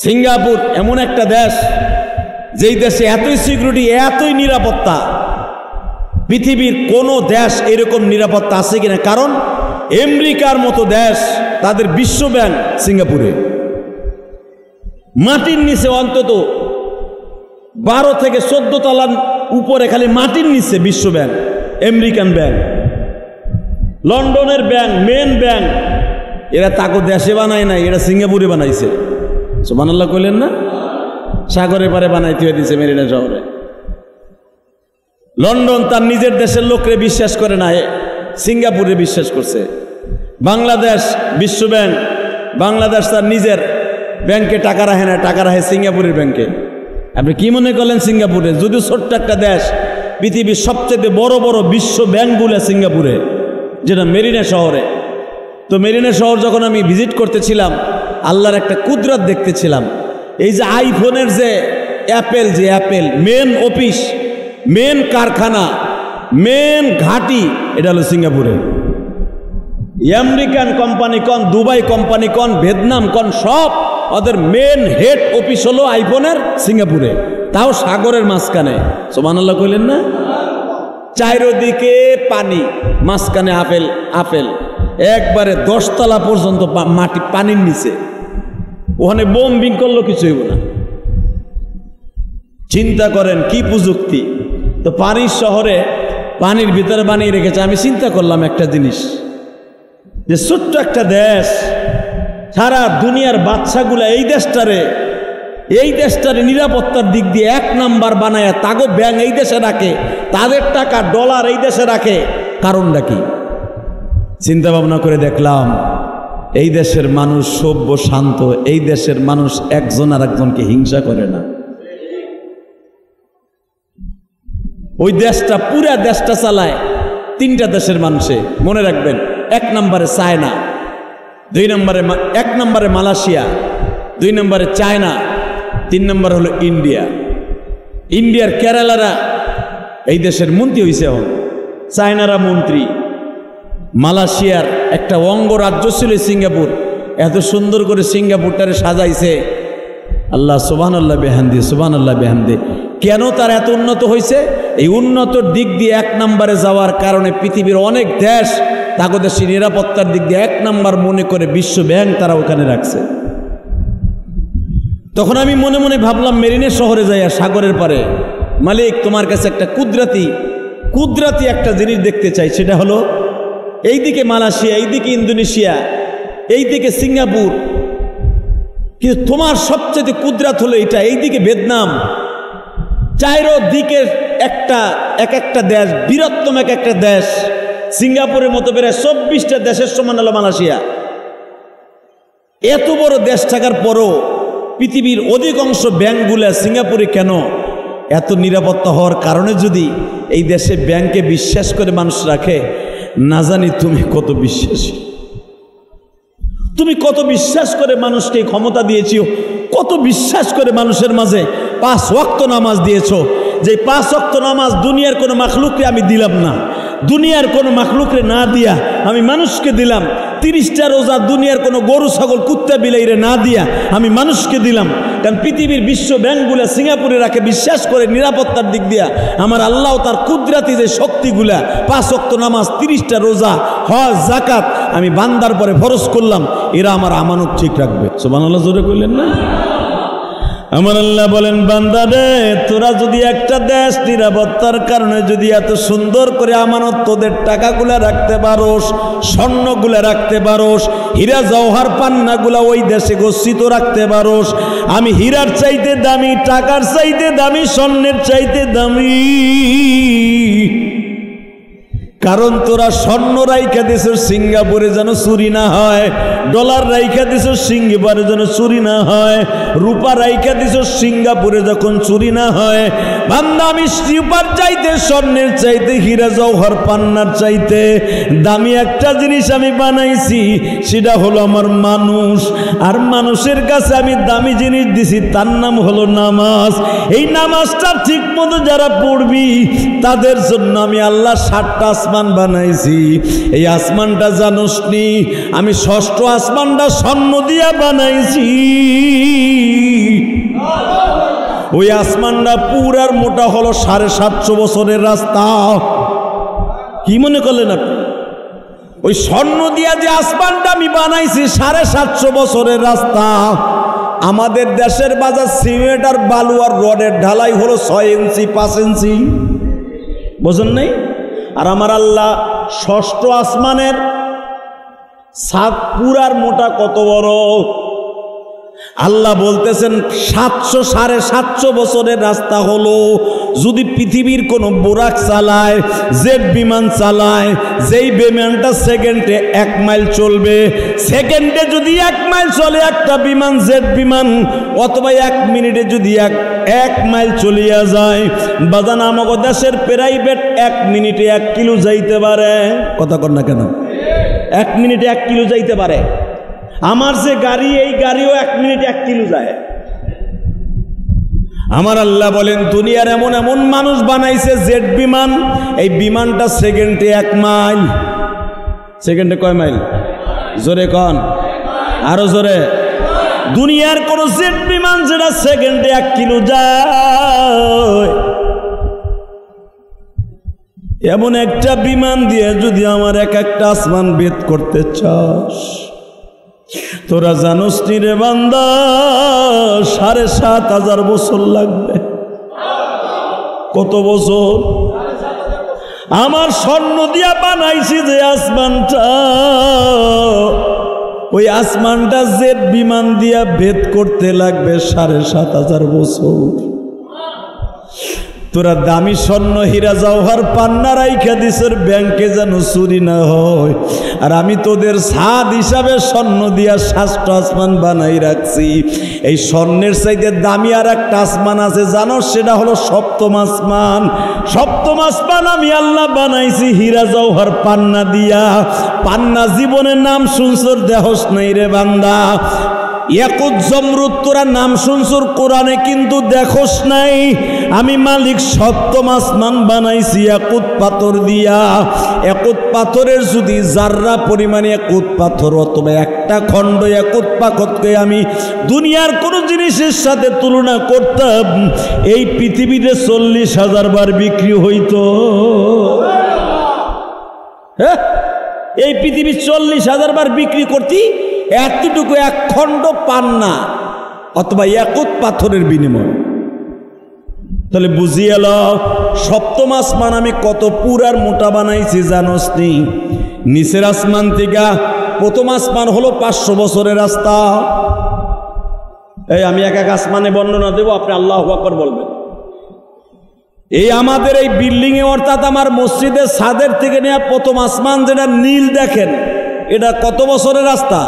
সিঙ্গাপুর এমন একটা দেশ, যেই দেশে এতই সিকিউরিটি, এতই নিরাপত্তা, পৃথিবীর কোনো দেশ এরকম নিরাপত্তা আছে কিনা। কারণ আমেরিকার মতো দেশ, তাদের বিশ্ব ব্যাংক সিঙ্গাপুরে, মাটির নিচে অন্তত 12 থেকে 14 তলার উপরে খালি মাটির নিচে বিশ্ব ব্যাংক, আমেরিকান ব্যাংক, লন্ডনের ব্যাংক, মেন ব্যাংক, এরা তাকে দেশে বানায় নাই, এরা সিঙ্গাপুরে বানাইছে। সুবহানাল্লাহ কইলেন না? সাগরের পারে বানাইতে হয়ে দিছে মেরিনা শহরে। লন্ডন তার নিজের দেশের লোকরে বিশ্বাস করে না, সিঙ্গাপুরে বিশ্বাস করছে। বাংলাদেশ বিশ্ব ব্যাংক, বাংলাদেশ তার নিজের ব্যাংকে টাকা রাখে না, টাকা রাখে সিঙ্গাপুরের ব্যাংকে। আপনি কি মনে করলেন সিঙ্গাপুরে? যদিও ছোট্ট একটা দেশ, পৃথিবীর সবচেয়ে বড় বড় বিশ্ব ব্যাংকগুলো সিঙ্গাপুরে, যেটা মেরিনা শহরে। তো মেরিনা শহর যখন আমি ভিজিট করতেছিলাম, আল্লাহর একটা কুদরত দেখতেছিলাম। এই যে আইফোনের যে অ্যাপেল মেন অফিস, মেন কারখানা, মেন ঘাঁটি, এটা হলো সিঙ্গাপুরে। আমেরিকান কোম্পানি কন, দুবাই কোম্পানি কন, ভিয়েতনাম কন, সব ওদের মেন হেড অফিস হলো আইফোনের সিঙ্গাপুরে, তাও সাগরের মাঝখানে। সুবহানাল্লাহ কইলেন না? চারিদিকে পানি, মাঝখানে আপেল, একবারে 10 তলা পর্যন্ত মাটি পানির নিচে। ওখানে বোম্বিং করলো কিছু হইব না। চিন্তা করেন কি প্রযুক্তি। তো পানির শহরে, পানির ভিতরে বানিয়ে রেখেছে। আমি চিন্তা করলাম একটা জিনিস, যে ছোট্ট একটা দেশ, সারা দুনিয়ার বাচ্চাগুলা এই দেশটারে নিরাপত্তার দিক দিয়ে 1 নাম্বার বানায়, তাগো ব্যাংক এই দেশে রাখে, তাদের টাকা ডলার এই দেশে রাখে। কারণটা কি? চিন্তা ভাবনা করে দেখলাম, এই দেশের মানুষ সভ্য, শান্ত। এই দেশের মানুষ একজন আর একজনকে হিংসা করে না। ওই দেশটা, পুরা দেশটা চালায় 3টা দেশের মানুষে। মনে রাখবেন, 1 নম্বরে চায়না, 1 নম্বরে মালয়েশিয়া, 2 নম্বরে চায়না, 3 নম্বর হলো ইন্ডিয়া। ইন্ডিয়ার কেরালারা এই দেশের মন্ত্রী হয়েছে এখন, চায়নারা মন্ত্রী। মালয়েশিয়ার একটা অঙ্গরাজ্য ছিল সিঙ্গাপুর, এত সুন্দর করে সিঙ্গাপুরটারে সাজাইছে। আল্লাহ সুবহানাল্লাহ বিহামদি, সুবহানাল্লাহ বিহামদি। কেন তার এত উন্নত হয়েছে? এই উন্নতর দিক দিয়ে 1 নম্বরে যাওয়ার কারণে পৃথিবীর অনেক দেশ তাদের নিরাপত্তার দিক দিয়ে 1 নম্বর মনে করে বিশ্ব ব্যাংক তারা ওখানে রাখছে। তখন আমি মনে মনে ভাবলাম, মেরিনা শহরে যাইয়া সাগরের পারে, মালিক তোমার কাছে একটা কুদরতি একটা জিনিস দেখতে চাই। সেটা হলো এইদিকে মালয়েশিয়া, এইদিকে ইন্দোনেশিয়া, এইদিকে সিঙ্গাপুর, কিন্তু তোমার সবচেয়ে কুদরত হলো এটা, এইদিকে ভিয়েতনাম, চাইরো দিকের এক একটা দেশ, বৃহত্তম এক একটা দেশ, সিঙ্গাপুরের মতো বেড়ে 24টা দেশের সমান হলো মালয়েশিয়া। এত বড় দেশ থাকার পরও পৃথিবীর অধিকাংশ ব্যাংকগুলো সিঙ্গাপুরে কেন? এত নিরাপত্তা হওয়ার কারণে যদি এই দেশে ব্যাংকে বিশ্বাস করে মানুষ রাখে, না জানি তুমি কত বিশ্বাসী, তুমি কত বিশ্বাস করে মানুষকে ক্ষমতা দিয়েছ, কত বিশ্বাস করে মানুষের মাঝে 5 ওয়াক্ত নামাজ দিয়েছো। যে 5 ওয়াক্ত নামাজ দুনিয়ার কোনো মাখলুককে আমি দিলাম না, দুনিয়ার কোনো মাখলুকরে না দিয়া আমি মানুষকে দিলাম। 30টা রোজা দুনিয়ার কোনো গরু ছাগল কুত্তা বিলাইরে না দিয়া আমি মানুষকে দিলাম। কারণ পৃথিবীর বিশ্ব ব্যাংকগুলা সিঙ্গাপুরে রাখে বিশ্বাস করে নিরাপত্তার দিক দিয়া আমার আল্লাহ তার কুদরতি যে শক্তিগুলা 5 ওয়াক্ত নামাজ, 30টা রোজা, হজ, যাকাত আমি বান্দার পরে ফরজ করলাম, এরা আমার আমানত ঠিক রাখবে। সুবহানাল্লাহ জোরে কইলেন না? আমার আল্লাহ বলেন, বান্দা রে, তোরা যদি একটা দেশ নিরাপত্তার কারণে যদি এত সুন্দর করে আমানত তোদের টাকাগুলা রাখতে পারোস, স্বর্ণগুলা রাখতে পারোস, হীরা জওহর পান্নাগুলা ওই দেশে গচ্ছিত রাখতে পারোস, আমি হীরার চাইতে দামি, টাকার চাইতে দামি, স্বর্ণের চাইতে দামি। কারণ তোরা স্বর্ণ রাইখা দিছ সিঙ্গাপুরে যেন চুরি না হয়, ডলার রাইখা দিছ সিঙ্গাপুরে যেন চুরি না হয়, রূপা রাইখা দিছ সিঙ্গাপুরে যখন চুরি না হয়। বান্দা, আমি রূপার চাইতে, স্বর্ণের চাইতে, হীরা জওহর পান্নার চাইতে দামি একটা জিনিস আমি বানাইছি, সেটা হলো আমার মানুষ। আর মানুষের কাছে আমি দামি জিনিস দিছি, তার নাম হলো নামাজ। এই নামাজটা ঠিক মতো যারা পড়বি তাদের জন্য আমি আল্লাহ 7টা আসমান বানাইছি। এই আসমানটা জানোস নি? আমি 6ষ্ঠ আসমানটা স্বর্ণ দিয়া বানাইছি। ওই আসমানটা পুরার মোটা হলো 750 বছরের রাস্তা। কি মনে করলেন আপনি? ওই স্বর্ণ দিয়া যে আসমানটা আমি বানাইছি 750 বছরের রাস্তা। আমাদের দেশের বাজার সিমেন্ট আর বালু আর রডের ঢালাই হলো 6 ইঞ্চি 5 ইঞ্চি, বোঝেন নাই? আর আমার আল্লাহ 6ষ্ঠ আসমানের ছাদ পুরার মোটা কত বড়? আল্লাহ বলতেছেন 700-750 বছরের রাস্তা হলো। যদি পৃথিবীর কোনো বোরাক চালায়, জেট বিমান চালায়, যেই বিমানটা সেকেন্ডে 1 মাইল চলবে, সেকেন্ডে যদি 1 মাইল চলে একটা বিমান, জেট বিমান, অথবা 1 মিনিটে যদি 1 মাইল চলিয়া যায়, বাজান আমাদের দেশের প্রাইভেট 1 মিনিটে 1 কিলো যাইতে পারে। কথা কর না কেন? 1 মিনিটে 1 কিলো যাইতে পারে। আমার যে গাড়ি, এই গাড়িও 1 মিনিটে 1 কিলো যায়। আমার আল্লাহ বলেন, দুনিয়ার এমন এমন মানুষ বানাইছে জেট বিমান, এই বিমানটা সেকেন্ডে 1 মাইল। সেকেন্ডে কয় মাইল? জোরে কন, আরো জোরে। দুনিয়ার কোন জেট বিমান যেটা সেকেন্ডে 1 কিলো যায়, এমন একটা বিমান দিয়ে যদি আমার একটা আসমান ভেদ করতে চাস, তোরা জানোস নি রে বান্দা, 7,500 বছর লাগবে। কত বছর? আমার স্বর্ণ দিয়া বানাইছি যে আসমানটা, ওই আসমানটা জেট বিমান দিয়া ভেদ করতে লাগবে 7,500 বছর। তোরা দামি স্বর্ণ, হীরা জওহর পান্না রাইখা দিছের ব্যাংকে যেন চুরি না হয়। আর আমি তোদের ছাদ হিসাবে স্বর্ণ দিয়া 7টা আসমান বানাই রাখছি। এই স্বর্ণের চাইতে দামি আর একটা আসমান আছে, জানো? সেটা হলো 7ম আসমান। 7ম আসমান আমি আল্লাহ বানাইছি হীরা জওহর পান্না দিয়া। পান্না জীবনের নাম শুনছর দেহস নাই রে বান্দা। ইয়াকুত জমরুদ তোরা নাম শুনছর কোরআনে, কিন্তু দেখোস নাই। আমি মালিক 7ম আসমান বানাইছি ইয়াকুত পাথর দিয়া। ইয়াকুত পাথরের যদি জাররা পরিমাণে ইয়াকুত পাথর অথবা একটা খণ্ড ইয়াকুত পাথরকে আমি দুনিয়ার কোন জিনিসের সাথে তুলনা করতাম, এই পৃথিবীতে 40,000 বার বিক্রি হইতো। হ্যাঁ, এই পৃথিবী 40,000 বার বিক্রি করতি এতটুকু 1 খণ্ড পান্না অথবা ইয়াকুত পাথরের বিনিময়। তাহলে বুঝিয়ে লও 7ম আসমান আমি কত পুরার মোটা বানাইছি জানোস নি? নিচের আসমান থেকে 1ম আসমান হলো 500 বছরের রাস্তা। এই আমি এক এক আসমানে বর্ণনা দেব, আপনি আল্লাহু আকবার বলবেন। এই আমাদের এই বিল্ডিং এ অর্থাৎ আমার মসজিদের ছাদের থেকে নেওয়া প্রথম আসমান যেটা নীল দেখেন, এটা কত বছরের রাস্তা?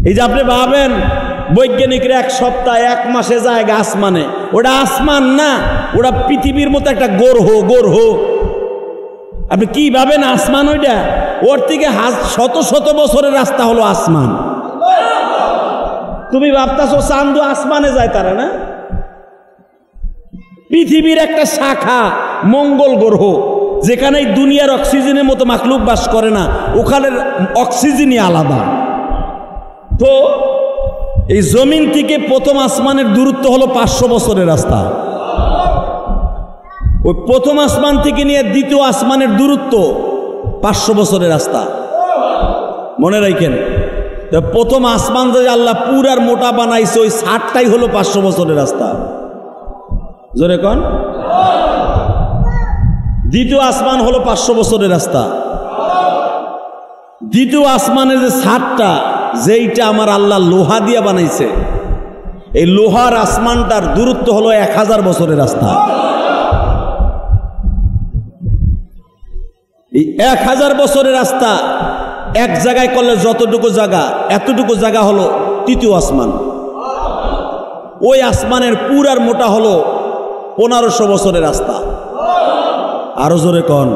এই যে আপনি ভাবেন বৈজ্ঞানিকরা এক সপ্তাহ এক মাসে যায় আসমানে, ওটা আসমান না, ওটা পৃথিবীর মতো একটা গ্রহ। আপনি কি ভাবেন আসমান? ওইটা ওর থেকে শত শত বছরের রাস্তা হলো আসমান। তুমি ভাবতাছো চান্দু আসমানে যায়, তারা না। পৃথিবীর একটা শাখা মঙ্গল গ্রহ, যেখানে দুনিয়ার অক্সিজেনের মতো মাখলুক বাস করে না, ওখানের অক্সিজেনই আলাদা। তো এই জমিন থেকে প্রথম আসমানের দূরত্ব হলো 500 বছরের রাস্তা। ওই প্রথম আসমান থেকে নিয়ে দ্বিতীয় আসমানের দূরত্ব 500 বছরের রাস্তা। মনে রাখেন, প্রথম আসমান যে আল্লাহ পুরার মোটা বানাইছে, ওই 60টাই হলো 500 বছরের রাস্তা। জোরে কন। দ্বিতীয় আসমান হলো 500 বছরের রাস্তা। দ্বিতীয় আসমানের যে 60টা, যেইটা আমার আল্লাহ লোহা দিয়া বানাইছে, এই লোহার আসমানটার দূরত্ব হলো 1000 বছরের রাস্তা। এই 1000 বছরের রাস্তা এক জায়গায় করলে যতটুকু জায়গা, এতটুকু জায়গা হলো তৃতীয় আসমান। ওই আসমানের পুরার মোটা হলো 1500 বছরের রাস্তা। আরো জোরে কন।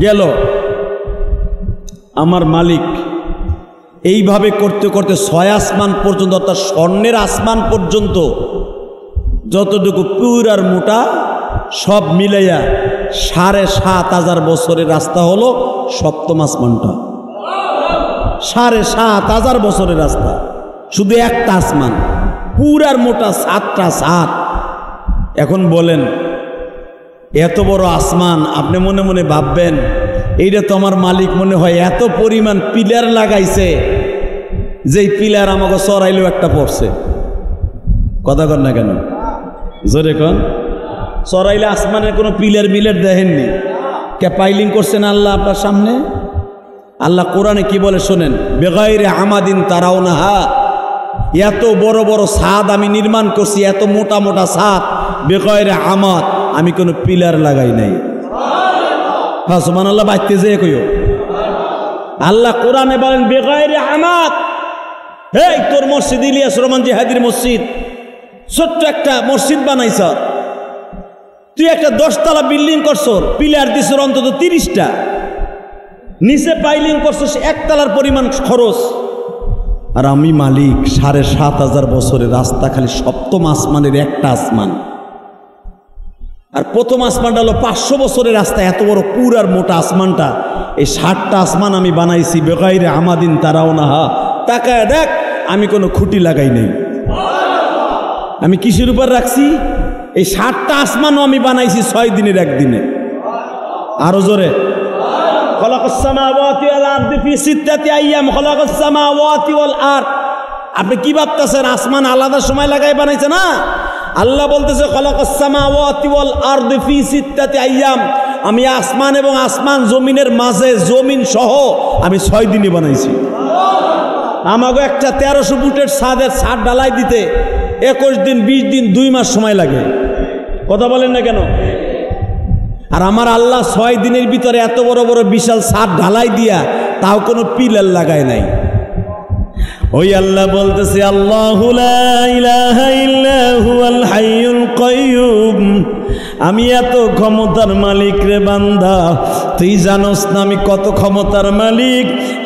গেল আমার মালিক এইভাবে করতে করতে 6 আসমান পর্যন্ত, অর্থাৎ স্বর্ণের আসমান পর্যন্ত যতটুকু পুরার মোটা সব মিলাইয়া 7500 বছরের রাস্তা হলো সপ্তম আসমানটা। 7500 বছরের রাস্তা, শুধু একটা আসমান, পুরার মোটা 7টা ছাদ। এখন বলেন, এত বড় আসমান, আপনি মনে মনে ভাববেন এইটা তো আমার মালিক মনে হয় এত পরিমাণ পিলার লাগাইছে, যেই পিলার আমাকে চড়াইলেও একটা পড়ছে। কথা কন না কেন? জোরে কন। চড়াইলে আসমানের কোনো পিলার মিলার দেখেননি, পাইলিং করছেন আল্লাহ আপনার সামনে। আল্লাহ কোরআনে কি বলে শোনেন, বেগাইরে আমাদিন তারাও না হা, এত বড় বড় ছাদ আমি নির্মাণ করছি, এত মোটা মোটা ছাদ, বেগাইরে আমাদ, আমি কোনো পিলার লাগাই নাই। হ্যাঁ সুবহানাল্লাহ, বাইতে যে কইও। আল্লাহ কোরআনে বলেন বেগাইরে আমাদ। এই তোর মসজিদ ইলিয়াস রহমান জিহাদির মসজিদ, ছোট্ট একটা মসজিদ বানাইছ, তুই একটা 10 তলা বিল্ডিং করছস, পিলার দিছস অন্তত 30টা, নিচে পাইলিং করছস 1 তলার পরিমাণ খরচ। আর আমি মালিক 7500 বছরের রাস্তা, খালি সপ্তম আসমানের একটা আসমান। আর প্রথম আসমানটা হলো 500 বছরের রাস্তা। এত বড় পুরার মোটা আসমানটা, এই 60টা আসমান আমি বানাইছি বেগাইরে আমাদিন তারাও না হা। তাকায় দেখ, আমি কোনো খুঁটি লাগাই নাই। আমি কিসের উপর রাখছি? এই 60টা আসমানও আমি বানাইছি 6 দিনের একদিনে। আরো জোরে, খলাকাস সামাওয়াতি ওয়াল আরদি ফি 6 আইয়াম খলাকাস সামাওয়াতি ওয়াল আরদ। আপনি কি ভাবতেছেন আসমান আলাদা সময় লাগাই বানাইছে? না, আল্লাহ বলতেছে খলাকাস সামাওয়াতি ওয়াল আরদি ফি 6 আইয়াম, আমি আসমান এবং আসমান জমিনের মাঝে, জমিন সহ আমি 6 দিনে বানাইছি। আমাকে একটা 1300 ফুটের ছাদের ছাদ ঢালাই দিতে 21 দিন 20 দিন 2 মাস সময় লাগে। কথা বলেন না কেন? আর আমার আল্লাহ 6 দিনের ভিতরে এত বড় বড় বিশাল ছাদ ঢালাই দিয়া তাও কোনো পিলার লাগায় নাই। ওই আল্লাহ বলতেছে আল্লাহু লা ইলাহা ইল্লা হুয়াল হাইয়ুল কাইয়্যুম, আমি এত ক্ষমতার মালিক রে বান্দা, তুই জানোস না আমি কত ক্ষমতার মালিক?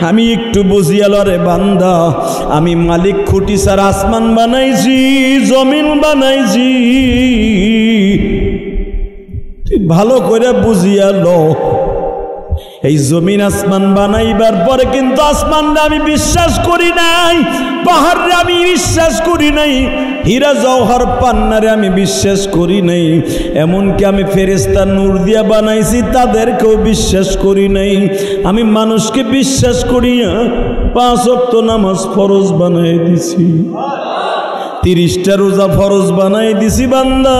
আমি একটু বুঝিয়াল রে বান্দা, আমি মালিক খুঁটি সার আসমান বানাইছি, জমিন বানাইছি, তুই ভালো করে বুঝিয়াল। এই জমিন আসমান বানাইবার পরে কিন্তু আসমানটা আমি বিশ্বাস করি নাই, পাহাড়ে আমি বিশ্বাস করি নাই, হীরা জওহর পান্নারে আমি বিশ্বাস করি নাই, এমনকি আমি ফেরেশতা নূর দিয়া বানাইছি তাদেরকেও বিশ্বাস করি নাই। আমি মানুষকে বিশ্বাস করিয়া 5 ওয়াক্ত নামাজ ফরজ বানাই দিছি, 30টা রোজা ফরজ বানাই দিছি বান্দা,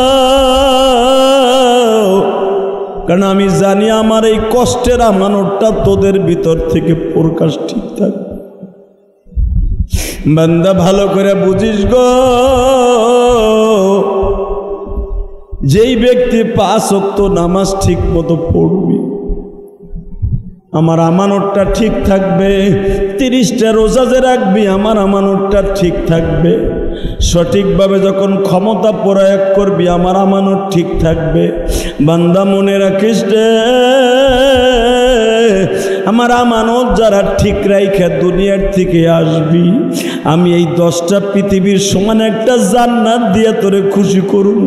কারণ আমি জানি আমার এই কষ্টের আমানতটা তোদের ভিতর থেকে প্রকাশ ঠিক থাকবে। বান্দা ভালো করে বুঝিস গো, যেই ব্যক্তি 5 ওয়াক্ত নামাজ ঠিক মতো পড়বি, আমার আমানতটা ঠিক থাকবে। 30টা রোজা যে রাখবি, আমার আমানতটা ঠিক থাকবে। সঠিকভাবে যখন ক্ষমতা প্রয়োগ করবি, আমার আমানত ঠিক থাকবে। বান্দা মনে রাখিস রে, আমার আমানত যারা ঠিক রাইখা দুনিয়ার থেকে আসবি, আমি এই 10টা পৃথিবীর সমান একটা জান্নাত দিয়ে তোরে খুশি করব।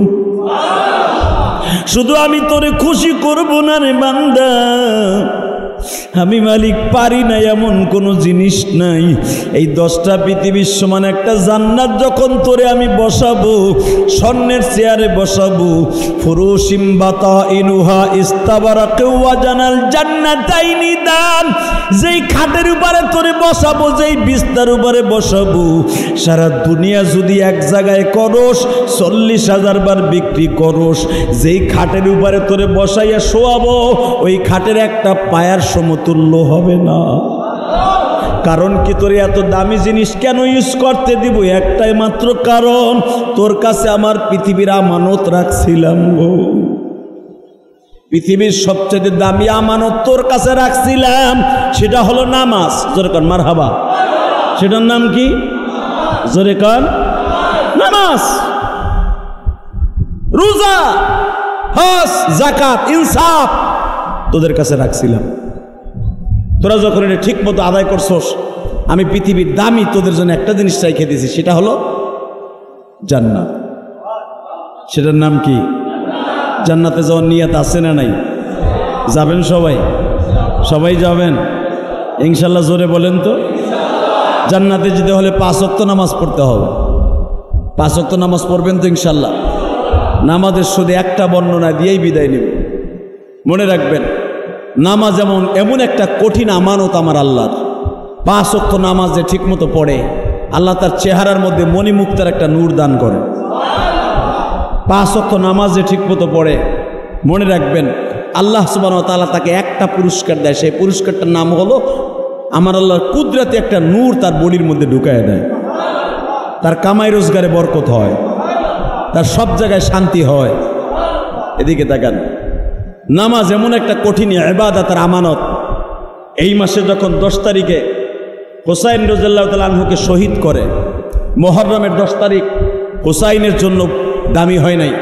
শুধু আমি তোরে খুশি করব না রে বান্দা, আমি মালিক পারি না এমন কোনো জিনিস নাই। এই 10টা পৃথিবীর সমান একটা জান্নাত যখন তোরে আমি বসাবো, স্বর্ণের চেয়ারে বসাবো, ফুরুশিম বাতাইনুহা ইস্তাবারাকু ওয়া জানাল জান্নাতাইনি দান, যেই খাটের উপরে তোরে বসাবো, যেই বিছানার উপরে বসাবো, সারা দুনিয়া যদি এক জায়গায় করস, 40,000 বার বিক্রি করস, যেই খাটের উপরে তোরে বসাইয়া শোয়াবো, ওই খাটের একটা পায়ার সমতুল্য হবে না। কারণ কি, তোর এত দামি জিনিস কেন ইউজ করতে দিব? একটাই মাত্র কারণ, তোর কাছে আমার পৃথিবীর আমানত রাখছিলাম গো। পৃথিবীর সবচেয়ে দামি আমানত তোর কাছে রাখছিলাম, সেটা হলো নামাজ। জোরে কান মারহাবা। সেটার নাম কি? জোরে কান, নামাজ। রোজা, হজ, যাকাত, ইনসাফ তোদের কাছে রাখছিলাম। তোরা যখন এটা ঠিক মতো আদায় করছস, আমি পৃথিবীর দামি তোদের জন্য একটা জিনিস রেখে দিয়েছি, সেটা হলো জান্নাত। সেটার নাম কি? জান্নাতে যাওয়ার নিয়ত আছে না নাই? যাবেন সবাই? সবাই যাবেন ইনশাল্লাহ? জোরে বলেন তো। জান্নাতে যেতে হলে 5 ওয়াক্ত নামাজ পড়তে হবে। 5 ওয়াক্ত নামাজ পড়বেন তো ইনশাল্লাহ? নামাজের শুধু একটা বর্ণনা দিয়েই বিদায় নেব। মনে রাখবেন, নামাজ এমন একটা কঠিন আমানত আমার আল্লাহর। 5 ওয়াক্ত নামাজ যে ঠিক মতো পড়ে, আল্লাহ তার চেহারার মধ্যে মণিমুক্তার একটা নূর দান করে। 5 ওয়াক্ত নামাজ যে ঠিক মতো পড়ে, মনে রাখবেন আল্লাহ সুবহানাহু ওয়া তাআলা তাকে একটা পুরস্কার দেয়। সেই পুরস্কারটার নাম হলো, আমার আল্লাহর কুদরতে একটা নূর তার বডির মধ্যে ঢুকায় দেয়। তার কামাই রোজগারে বরকত হয়, তার সব জায়গায় শান্তি হয়। এদিকে তাকান, নামাজ এমন একটা কঠিন ইবাদত আর আমানত। এই মাসে যখন 10 তারিখে হুসাইন রাদিয়াল্লাহু তাআলা আনহুকে শহীদ করে, মুহররমের 10 তারিখ হুসাইনের জন্য দামি হয় নাই,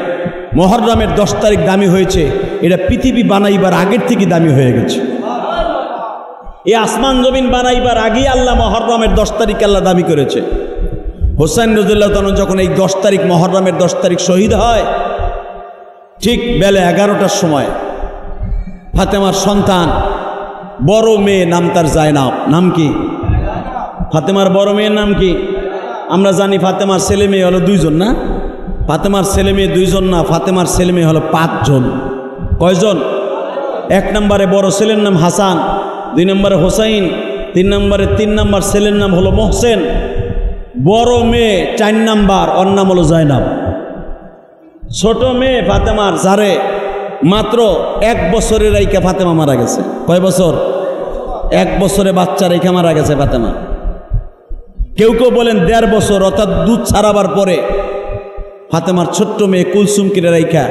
মুহররমের 10 তারিখ দামি হয়েছে। এটা পৃথিবী বানাইবার আগের থেকে দামি হয়ে গেছে। এই আসমান জমিন বানাইবার আগেই আল্লাহ মুহররমের 10 তারিখ আল্লাহ দামি করেছে। হুসাইন রাদিয়াল্লাহু তাআলা যখন এই 10 তারিখ মুহররমের 10 তারিখ শহীদ হয়, ঠিক বেলা 11টার সময় ফাতেমার সন্তান, বড় মেয়ে, নাম তার জায়নাব। নাম কি? ফাতেমার বড় মেয়ের নাম কি? আমরা জানি ফাতেমার ছেলে মেয়ে হলো 2 জন না? ফাতেমার ছেলে মেয়ে 2 জন না, ফাতেমার ছেলে মেয়ে হলো 5 জন। কয়জন? 1 নম্বরে বড় ছেলের নাম হাসান, 2 নম্বরে হোসাইন, 3 নম্বর ছেলের নাম হলো মোহসেন। বড় মেয়ে 4 নম্বর, ওর নাম হলো জায়নাব। ছোট মেয়ে ফাতেমার, যারে মাত্র 1 বছরের রাইকা ফাতেমা মারা গেছে। কয় বছর? 1 বছরে বাচ্চা রেখে মারা গেছে ফাতেমা। কেউ কেউ বলেন 1.5 বছর, অর্থাৎ দুধ ছাড়াবার পরে ফাতেমার ছোট্ট মেয়ে কুলসুম কিনে রাইখা,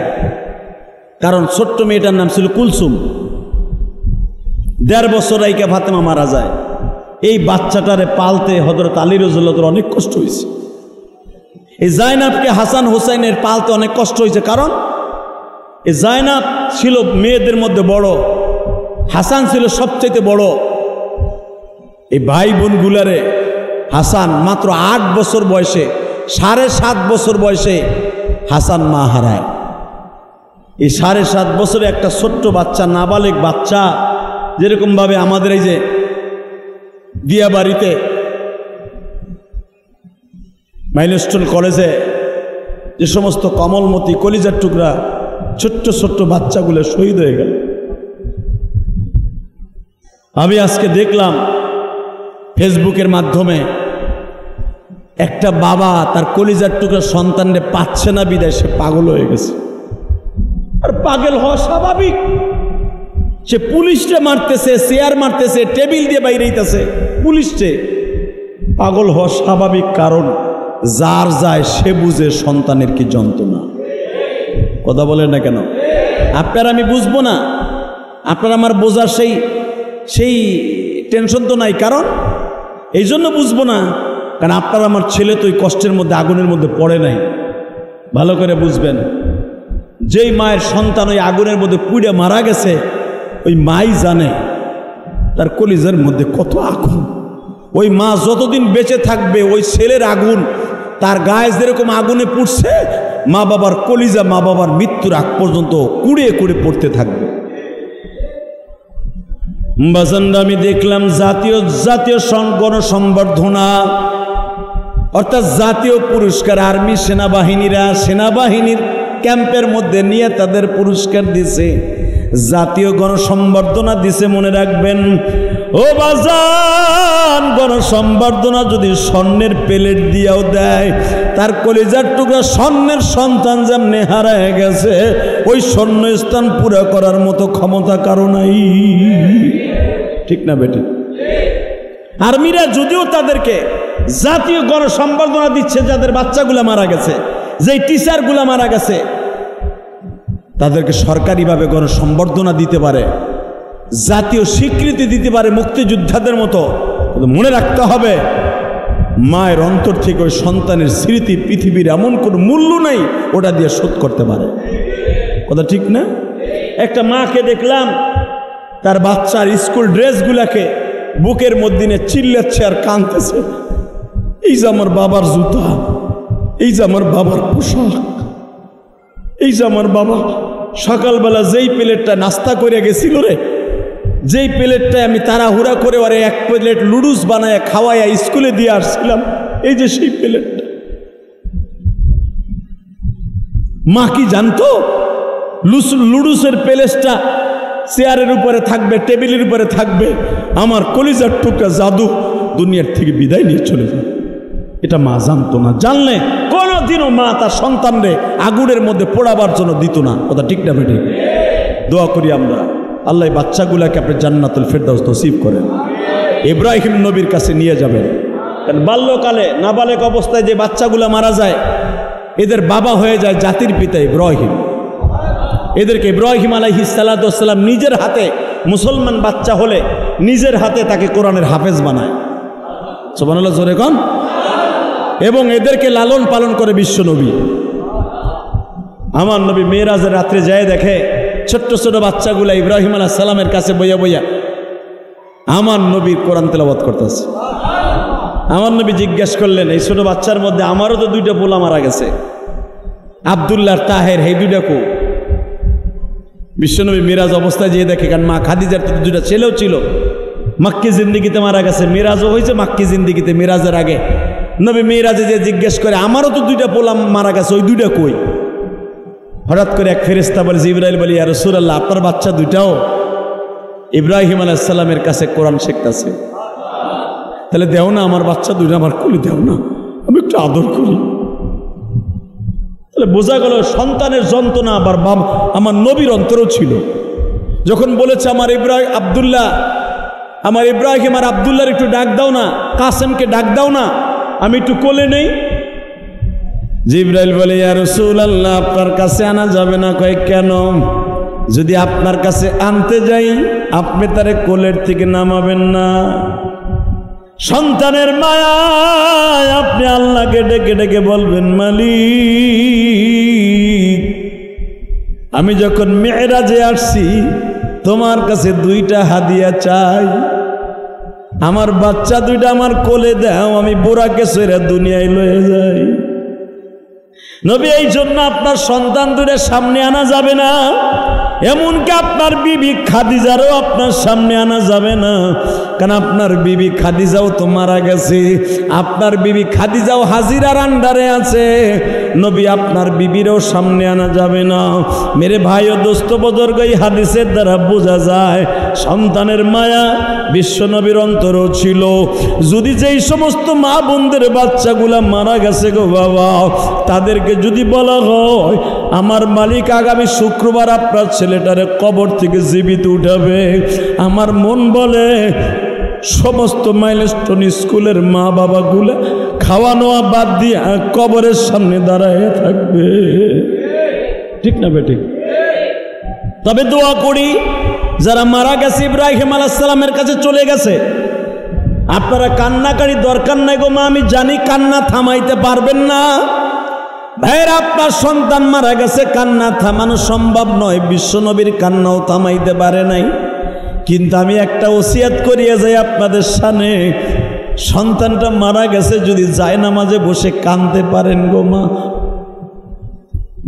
কারণ ছোট্ট মেয়েটার নাম ছিল কুলসুম। 1.5 বছর রাইকা ফাতেমা মারা যায়। এই বাচ্চাটারে পালতে হযরত আলী রাদিয়াল্লাহু তাআলা অনেক কষ্ট হয়েছে। এই জায়নাবকে হাসান হোসাইনের পালতে অনেক কষ্ট হয়েছে, কারণ এই জায়নাব ছিল মেয়েদের মধ্যে বড়, হাসান ছিল সবচেয়ে বড়। এই ভাই বোনগুলারে হাসান মাত্র 8 বছর বয়সে, 7.5 বছর বয়সে হাসান মা হারায়। এই 7.5 বছরে একটা ছোট্ট বাচ্চা, নাবালেগ বাচ্চা, যেরকমভাবে আমাদের এই যে দিয়াবাড়িতে মাইলস্টোন কলেজে যে সমস্ত কমলমতি কলিজার টুকরা ছোট্ট ছোট্ট বাচ্চাগুলো শহীদ হয়ে গেল। আমি আজকে দেখলাম ফেসবুকের মাধ্যমে একটা বাবা তার কলিজার টুকরা সন্তানরে পাচ্ছে না বিদায় সে পাগল হয়ে গেছে। আর পাগল হওয়া স্বাভাবিক। সে পুলিশকে মারতেছে, চেয়ার মারতেছে, টেবিল দিয়ে বাইরে হইতেছে পুলিশকে। পাগল হওয়া স্বাভাবিক, কারণ যার যায় সে বুঝে সন্তানের কি যন্ত্রণা। কথা বলেন না কেন? আপনার আমি বুঝবো না, আপনার আমার বোঝার সেই টেনশন তো নাই, কারণ এই জন্য বুঝবো না কারণ আপনার আমার ছেলে তো ওই কষ্টের মধ্যে আগুনের মধ্যে পড়ে নাই। ভালো করে বুঝবেন, যেই মায়ের সন্তান ওই আগুনের মধ্যে পুড়ে মারা গেছে, ওই মাই জানে তার কলিজার মধ্যে কত আগুন। ওই মা যতদিন বেঁচে থাকবে ওই ছেলের আগুন তার গায়ে যেরকম আগুনে পুড়ছে, মা বাবার কলিজা মা বাবার মৃত্যুর আগ পর্যন্ত কুড়িয়ে কুড়িয়ে পড়তে থাকবে। বাজানরা আমি দেখলাম জাতীয় গণসংবর্ধনা অর্থাৎ জাতীয় পুরস্কার আর্মি সেনাবাহিনীর ক্যাম্পের মধ্যে নিয়ে তাদের পুরস্কার দিছে, জাতীয় গণসংবর্ধনা দিছে। মনে রাখবেন ও বাজান, গণসংবর্ধনা যদি স্বর্ণের প্লেট দিয়েও দেয়, তার কলিজার টুকরা স্বর্ণের সন্তান যেমনি হারায় গেছে, ওই স্বর্ণ স্থান পুরো করার মতো ক্ষমতা কারো নাই। ঠিক না বেটি? আর্মিরা যদিও তাদেরকে জাতীয় গণসংবর্ধনা দিচ্ছে, যাদের বাচ্চাগুলা মারা গেছে, যেই টিচারগুলা মারা গেছে, তাদেরকে সরকারিভাবে গণসংবর্ধনা দিতে পারে, জাতীয় স্বীকৃতি দিতে পারে মুক্তিযোদ্ধাদের মতো। মনে রাখতে হবে মায়ের অন্তর থেকে ওই সন্তানের স্মৃতি পৃথিবীর এমন কোনো মূল্য নাই ওটা দিয়ে শোধ করতে পারে। কথা ঠিক না? একটা মাকে দেখলাম তার বাচ্চার স্কুল ড্রেসগুলাকে বুকের মধ্যে নিয়ে চিল্লাচ্ছে আর কাঁদতেছে, এই যে আমার বাবার জুতা, এই যে আমার বাবার পোশাক, এই যে আমার বাবা সকালবেলা যেই প্লেটটা নাস্তা করে গেছিল রে, যেই প্লেটটায় আমি তাড়াহুড়া করে ওরে এক প্লেট লুডুস বানায় খাওয়াইয়া স্কুলে দিয়ে আসছিলাম, এই যে সেই প্লেটটা। মা কি জানতো লুডুসের প্লেটটা চেয়ারের উপরে থাকবে, টেবিলের উপরে থাকবে, আমার কলিজার টুকরা জাদু দুনিয়ার থেকে বিদায় নিয়ে চলে যাবে? এটা মা জানতো না। জানলে কোনোদিনও মা তার সন্তানরে আগুনের মধ্যে পোড়াবার জন্য দিত না। কথা ঠিক না বেটি? দোয়া করি আমরা আল্লাহ বাচ্চাগুলাকে আপনি জান্নাতুল ফেরদাউস নসিব করেন। ইব্রাহিম নবীর কাছে নিয়ে যাবেন, কারণ বাল্যকালে নাবালেক অবস্থায় যে বাচ্চাগুলা মারা যায়, এদের বাবা হয়ে যায় জাতির পিতা ইব্রাহিম। এদেরকে ইব্রাহিম আলাইহিস সালাতু ওয়াস সালাম নিজের হাতে, মুসলমান বাচ্চা হলে নিজের হাতে তাকে কোরআনের হাফেজ বানায়। সুবহানাল্লাহ, জোরে কোন। এবং এদেরকে লালন পালন করে বিশ্ব নবী। আমার নবী মেরাজের রাত্রে যায় দেখে ছোট্ট ছোট বাচ্চাগুলা ইব্রাহিম আলাইহিস সালামের কাছে বইয়া বইয়া আমার নবীর কোরআন তেলাওয়াত করতেছে। আমার নবী জিজ্ঞেস করলেন, এই ছোট বাচ্চার মধ্যে আমারও তো দুইটা পোলা মারা গেছে, আব্দুল্লাহ তাহের, এই দুইটা কো? বিশ্বনবী মিরাজ অবস্থায় যেয়ে দেখে, কারণ মা খাদিজার তো দুইটা ছেলেও ছিল, মাক্কি জিন্দিগিতে মারা গেছে, মিরাজও হয়েছে মাক্কি জিন্দিগিতে মিরাজের আগে। নবী মিরাজে যে জিজ্ঞেস করে, আমারও তো দুইটা পোলা মারা গেছে, ওই দুইটা কই? হঠাৎ করে এক ফেরেশতা বলে, জিবরাইল বলে, ইয়া রাসূলুল্লাহ, আপনার বাচ্চা দুইটাও ইব্রাহিম আলাইহিস সালামের কাছে কোরআন শিখতেছে। তাহলে দেও না আমার বাচ্চা দুইটা, আমার কোলে দেও না, আমি একটু আদর করি। তাহলে বোঝা গেল সন্তানের যন্ত্রণা আবার আমার নবীর অন্তরও ছিল। যখন বলেছে আমার ইব্রাহিম আর আব্দুল্লাহর একটু ডাক দাও না, কাসেমকে ডাক দাও না, আমি একটু কোলে নেই। জিবরাইল বলে, ইয়া রাসূলুল্লাহ, আপনার কাছে আনা যাবে না। কয় কেন? যদি আপনার কাছে আনতে যাই আপনি তারে কোলের থেকে নামাবেন না। সন্তানের মায়ায় আপনি আল্লাহকে ডেকে ডেকে বলবেন, মালিক, আমি যখন মেরাজে আসছি তোমার কাছে দুইটা হাদিয়া চাই, আমার বাচ্চা দুইটা আমার কোলে দাও, আমি বোরাকে ছেড়ে দুনিয়ায় লয়ে যাই। নবী, এই জন্য আপনার সন্তান দুইটা সামনে আনা যাবে না, এমনকি আপনার বিবি খাদিজারও আপনার সামনে আনা যাবে না, কারণ আপনার বিবি খাদিজাও তো মারা গেছে, আপনার বিবি খাদিজাও হাজিরার আন্ডারে আছে। নবী, আপনার বিবিরও সামনে আনা যাবে না। মেরে ভাই ও দোস্ত বুজুর্গ, এই হাদিসের দ্বারা বোঝা যায় সন্তানের মায়া বিশ্ব নবীর অন্তরও ছিল। যদি যেই সমস্ত মা বোনদের বাচ্চাগুলা মারা গেছে গো বাবা, তাদেরকে যদি বলা হয় আমার মালিক আগামী শুক্রবার আপনার ছেলেটারে কবর থেকে জীবিত উঠাবে, আমার মন বলে সমস্ত মাইলস্টোন স্কুলের মা বাবাগুলা খাওয়া নেওয়া বাদ দিয়ে কবরের সামনে দাঁড়ায় থাকবে, ঠিক না বেঠিক? তবে দোয়া করি যারা মারা গেছে, ইব্রাহিম আলাইহিস সালামের কাছে চলে গেছে, আপনারা কান্নাকারি দরকার নাই গো মা, আমি জানি কান্না থামাইতে পারবেন না। ভাইয়ের আপনার সন্তান মারা গেছে, কান্না থামানো সম্ভব নয়, বিশ্বনবীর কান্নাও থামাইতে পারে নাই। কিন্তু আমি একটা ওসিয়াত করিয়া যাই আপনাদের সামনে, সন্তানটা মারা গেছে যদি জায়নামাজে বসে কাঁদতে পারেন গো মা,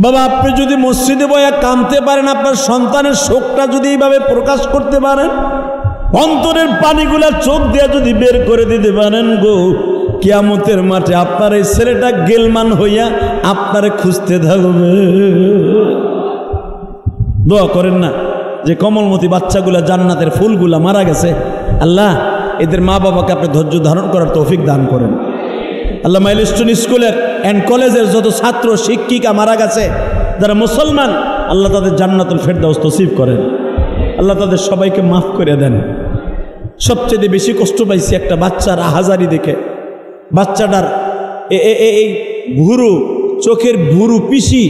বাবা আপনি যদি মসজিদে বয়া কাঁদতে পারেন, আপনার সন্তানের শোকটা যদি এইভাবে প্রকাশ করতে পারেন, অন্তরের পানিগুলা চোখ দিয়ে যদি বের করে দিতে পারেন গো, কিয়ামতের মাঠে আপনার এই ছেলেটা গেলমান হইয়া আপনারে খুঁজতে থাকবে। দোয়া করেন না যে কমলমতি বাচ্চাগুলা, জান্নাতের ফুলগুলা মারা গেছে, আল্লাহ এদের মা বাবাকে আপনি ধৈর্য ধারণ করার তৌফিক দান করেন। আল্লাহ মাইলস্টোন স্কুলের অ্যান্ড কলেজের যত ছাত্র শিক্ষিকা মারা গেছে যারা মুসলমান, আল্লাহ তাদের জান্নাতুল ফেরদাউস নসিব করেন, আল্লাহ তাদের সবাইকে মাফ করে দেন। সবচেয়ে বেশি কষ্ট পাইছি একটা বাচ্চার আহাজারি দেখে, বাচ্চাটার এই ভুরু, চোখের ভুরু, পিসি,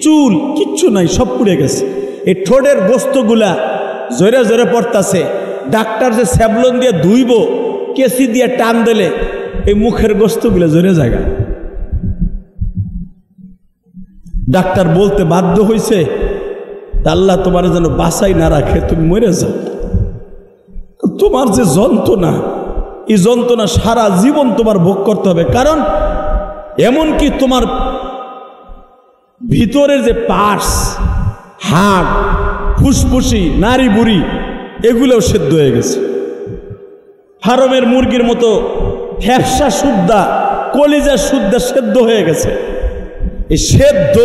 চুল কিচ্ছু নাই, সব পুড়ে গেছে। এই ঠোঁটের গোস্তগুলা জোরে জোরে পড়তাছে, ডাক্তার যে স্যাবলন দিয়ে ধুইব, কেসি দিয়ে টান দিলে এই মুখের গোস্তগুলো জোরে জায়গা। ডাক্তার বলতে বাধ্য হয়েছে, আল্লাহ তোমার যেন বাঁচাই না রাখে, তুমি মরে যাও। তোমার যে যন্ত্রণা, এই যন্ত্রণা সারা জীবন তোমার ভোগ করতে হবে, কারণ এমনকি তোমার ভিতরের যে পার্টস, হাড়, ফুসফুসি, নাড়ি বুড়ি, এগুলোও সেদ্ধ হয়ে গেছে। ফার্মের মুরগির মতো ফ্যাপসা সুদ্ধা, কলিজা সুদ্ধা সেদ্ধ হয়ে গেছে। এই সেদ্ধ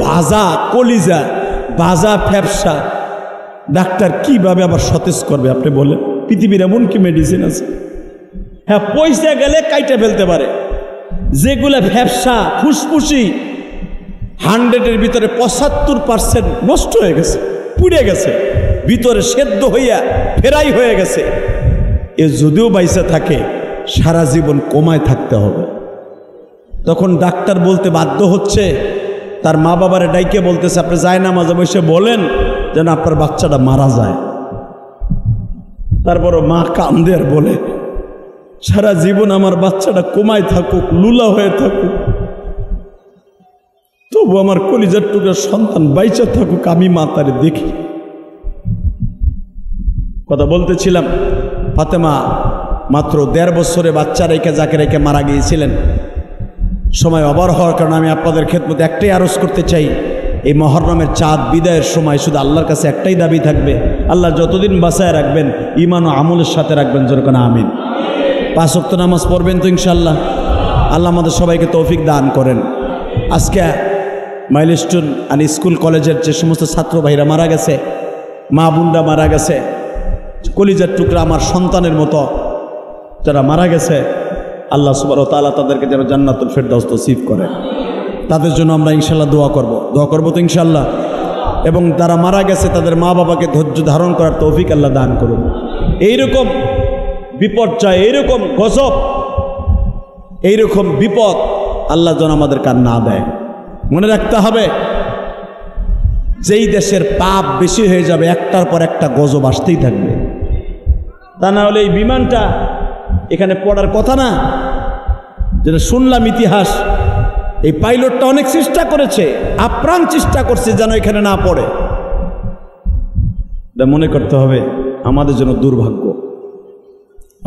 ভাজা কলিজা, ভাজা ফ্যাপসা ডাক্তার কিভাবে আবার সতেজ করবে আপনি বলেন? পৃথিবীর এমন কি মেডিসিন আছে? হ্যাঁ, পয়সা গেলে কাইটে ফেলতে পারে। যেগুলা ফ্যাপসা ফুসফুসি 100-এর ভিতরে 75% নষ্ট হয়ে গেছে, পুড়ে গেছে, ভিতরে সেদ্ধ হইয়া ফেরাই হয়ে গেছে। এ যদিও বাইসা থাকে, সারা জীবন কোমায় থাকতে হবে। তখন ডাক্তার বলতে বাধ্য হচ্ছে, তার মা বাবারে ডাইকে বলতেছে, আপনি জায়নামাজে বসে বলেন যেন আপনার বাচ্চাটা মারা যায়। তারপরও মা কান্দে আর বলে, সারা জীবন আমার বাচ্চাটা কোমায় থাকুক, লুলা হয়ে থাকুক, তবু আমার কলিজার টুকরা সন্তান বাইচা থাকুক, আমি মা তারে দেখি। কথা বলতেছিলাম, ফাতেমা মাত্র 1.5 বছরে বাচ্চা রেখে, যাকে রেখে মারা গিয়েছিলেন। সময় অবার হওয়ার কারণে আমি আপনাদের খেদমতে একটাই আরজ করতে চাই, এই মুহররমের চাঁদ বিদায়ের সময় শুধু আল্লাহর কাছে একটাই দাবি থাকবে, আল্লাহ যতদিন বাঁচায় রাখবেন ঈমান ও আমলের সাথে রাখবেন, যেরকম আমিন। 5 ওয়াক্ত নামাজ পড়বেন তো ইনশাআল্লাহ? আল্লাহ আমাদের সবাইকে তৌফিক দান করেন। আজকে মাইলস্টোন আর স্কুল কলেজের যে সমস্ত ছাত্র ভাইরা মারা গেছে, মা বোনরা মারা গেছে, কলিজার টুকরা আমার সন্তানের মতো যারা মারা গেছে, আল্লাহ সুবহানাহু ওয়া তাআলা তাদেরকে যেন জান্নাতুল ফেরদাউস নসিব করে। তাদের জন্য আমরা ইনশাআল্লাহ দোয়া করব তো ইনশাআল্লাহ। এবং যারা মারা গেছে তাদের মা বাবাকে ধৈর্য ধারণ করার তৌফিক আল্লাহ দান করুন। এইরকম বিপর্যয়, এইরকম গজব, এইরকম বিপদ আল্লাহ যেন আমাদের কান না দেয়। মনে রাখতে হবে, যেই দেশের পাপ বেশি হয়ে যাবে, একটার পর একটা গজব আসতেই থাকবে। তা না হলে এই বিমানটা এখানে পড়ার কথা না। যেটা শুনলাম ইতিহাস, এই পাইলটটা অনেক চেষ্টা করেছে, আপ্রাণ চেষ্টা করছে যেন এখানে না পড়ে। মনে করতে হবে আমাদের জন্য দুর্ভাগ্য,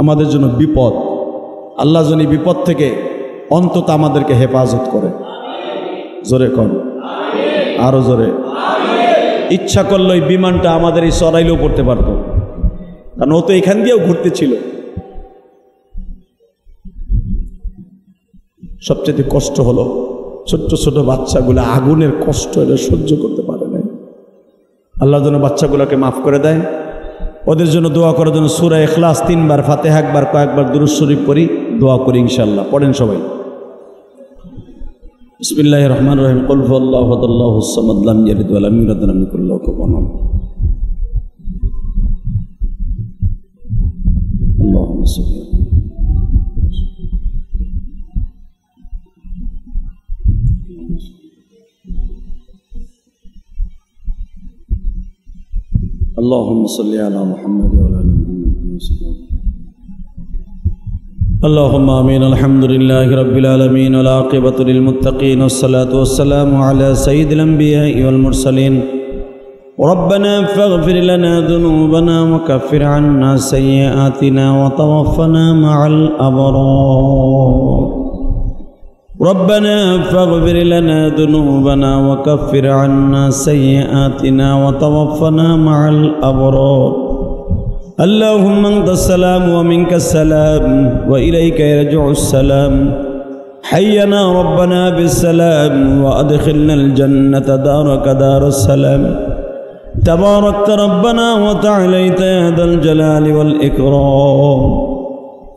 আমাদের জন্য বিপদ। আল্লাহ যেন এই বিপদ থেকে অন্তত আমাদেরকে হেফাজত করে। জোরে কর, আরো জোরে। ইচ্ছা করলো এই বিমানটা আমাদের এই সরাইলেও পড়তে পারত, কারণ ও তো এখান দিয়েও ঘুরতে ছিল। সবচেয়ে কষ্ট হলো ছোট্ট ছোট বাচ্চাগুলো আগুনের কষ্ট এটা সহ্য করতে পারে না। আল্লাহ যেন বাচ্চাগুলোকে মাফ করে দেয়। ওদের জন্য দোয়া করার জন্য সূরা ইখলাস 3 বার, ফাতিহা একবার, কয়েকবার দুরূদ শরীফ পড়ি, দোয়া করি ইনশাআল্লাহ। পড়েন সবাই। বিসমিল্লাহির রহমানির রহিম। কুল হুয়াল্লাহু আহাদ আল্লাহুস সামাদ লাম ইয়ালিদ ওয়া লাম ইউলাদ ওয়া লাম ইয়াকুল লাহু কুফুওয়ান আহাদ। اللهم صل اللهم صل على محمد وعلى آل محمد. اللهم آمين. الحمد لله رب العالمين والعاقبة للمتقين والصلاة والسلام على سيد الأنبياء والمرسلين. ربنا فاغفر لنا ذنوبنا وكفر عنا سيئاتنا وتوفنا مع الأبرار. ربنا فاغفر لنا ذنوبنا وكفر عنا سيئاتنا وتوفنا مع الأبرار. اللهم أنت السلام ومنك السلام وإليك يرجع السلام. حينا ربنا بالسلام وأدخلنا الجنة دارك دار السلام. تباركت ربنا وتعاليت يا ذا الجلال والإكرام.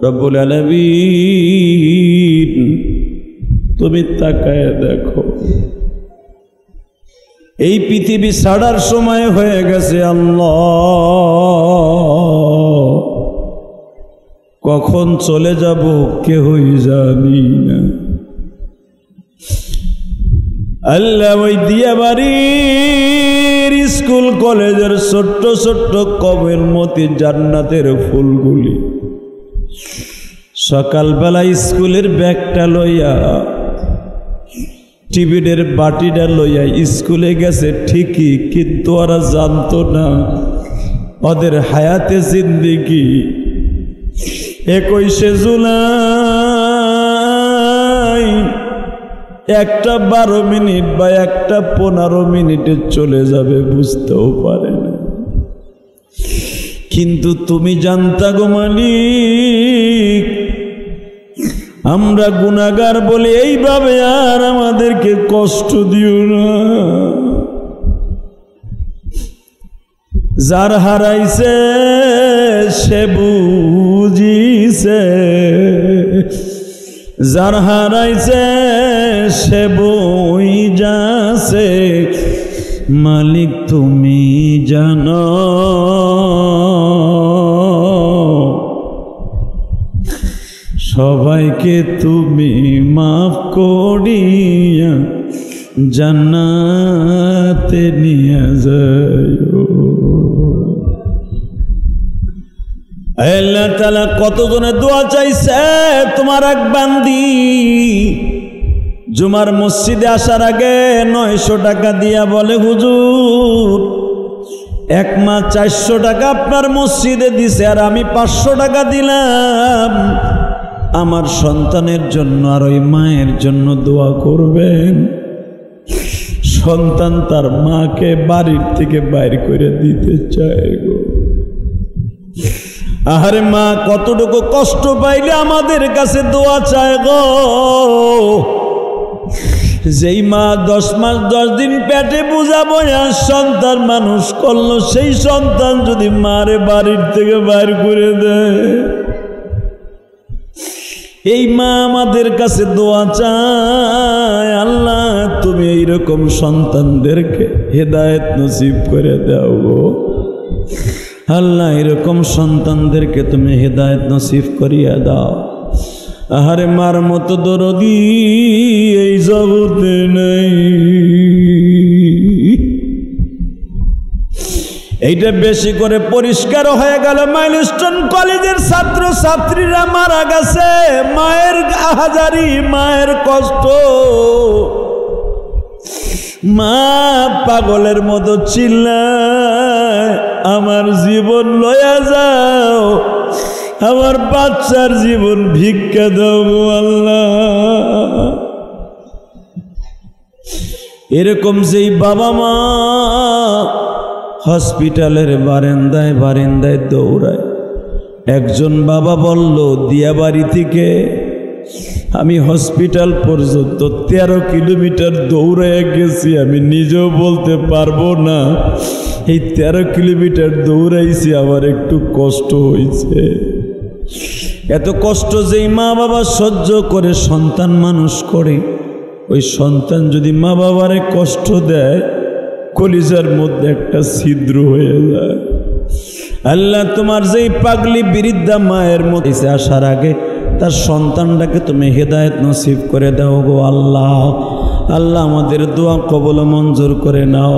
رب العالمين তুমি তাকায় দেখো, এই পৃথিবী ছাড়ার সময় হয়ে গেছে। আল্লাহ, কখন চলে যাব কেউই জানি না। আল্লাহ, ওই দিয়াবাড়ির স্কুল কলেজের ছোট্ট ছোট্ট কবের মতি জান্নাতের ফুলগুলি সকালবেলা স্কুলের ব্যাগটা লইয়া টিফিনের বাটিটা লইয়া স্কুলে গেছে ঠিকই, কিন্তু ওরা জানতো না ওদের হায়াতে জিন্দেগি 21শে জুলাই একটা 12 মিনিট বা একটা 15 মিনিটে চলে যাবে, বুঝতেও পারে না। কিন্তু তুমি জানতা গো মালিক, আমরা গুনাহগার বলে এইভাবে আর আমাদেরকে কষ্ট দিও না। যার হারাইছে সে বুঝিছে, যার হারাইছে সে বই যাছে। মালিক তুমি জানো, সবাইকে তুমি মাফ করিয়া জান্নাতে নিয়ে যাও। আল্লাহ তাআলা কতজনে দোয়া চাইছে। তোমার এক বান্দি জুমার মসজিদে আসার আগে 900 টাকা দিয়া বলে, হুজুর 1 মাস 400 টাকা আপনার মসজিদে দিছে, আর আমি 500 টাকা দিলাম। আমার সন্তানের জন্য আর ওই মায়ের জন্য দোয়া করবেন। সন্তান তার মাকে বাড়ির থেকে বাইর করে দিতে চায় গো। আরে মা কতটুকু কষ্ট পাইলে আমাদের কাছে দোয়া চায় গো। যেই মা 10 মাস 10 দিন পেটে বোঝা বয়া সন্তান মানুষ করলো, সেই সন্তান যদি মারে বাড়ির থেকে বাইর করে দেয়, এই মা আমাদের কাছে দোয়া চায়। আল্লাহ, তুমি এইরকম সন্তানদেরকে হেদায়েত নসিব করে দাও গো। আল্লাহ, এরকম সন্তানদেরকে তুমি হেদায়েত নসিব করিয়া দাও। আহারে মার মতো দরদি এই জগতে নেই। এইটা বেশি করে পরিষ্কার হয়ে গেল। মাইলস্টোন কলেজের ছাত্র ছাত্রীরা মারা গেছে। মায়ের আহাজারি, মায়ের কষ্ট। মা পাগলের মতো চিল্লায়, আমার জীবন লয়া যাও, আমার বাচ্চার জীবন ভিক্ষা দাও গো আল্লাহ। এরকম যেই বাবা মা হসপিটালের বারান্দায় বারান্দায় দৌড়ায়। একজন বাবা বলল, দিয়াবাড়ি থেকে আমি হসপিটাল পর্যন্ত 13 কিলোমিটার দৌড়ায় গেছি, আমি নিজেও বলতে পারবো না এই 13 কিলোমিটার দৌড়াইছি, আমার একটু কষ্ট হয়েছে। এত কষ্ট যেই মা বাবা সহ্য করে সন্তান মানুষ করে, ওই সন্তান যদি মা বাবারে কষ্ট দেয়, কলিজার মধ্যে একটা ছিদ্র হয়ে যায়। আল্লাহ তোমার যেই পাগলি বৃদ্ধা মায়ের মধ্যে আসার আগে তার সন্তানটাকে তুমি হেদায়েত নসিব করে দাও গো আল্লাহ। আল্লাহ আমাদের দোয়া কবুল মঞ্জুর করে নাও।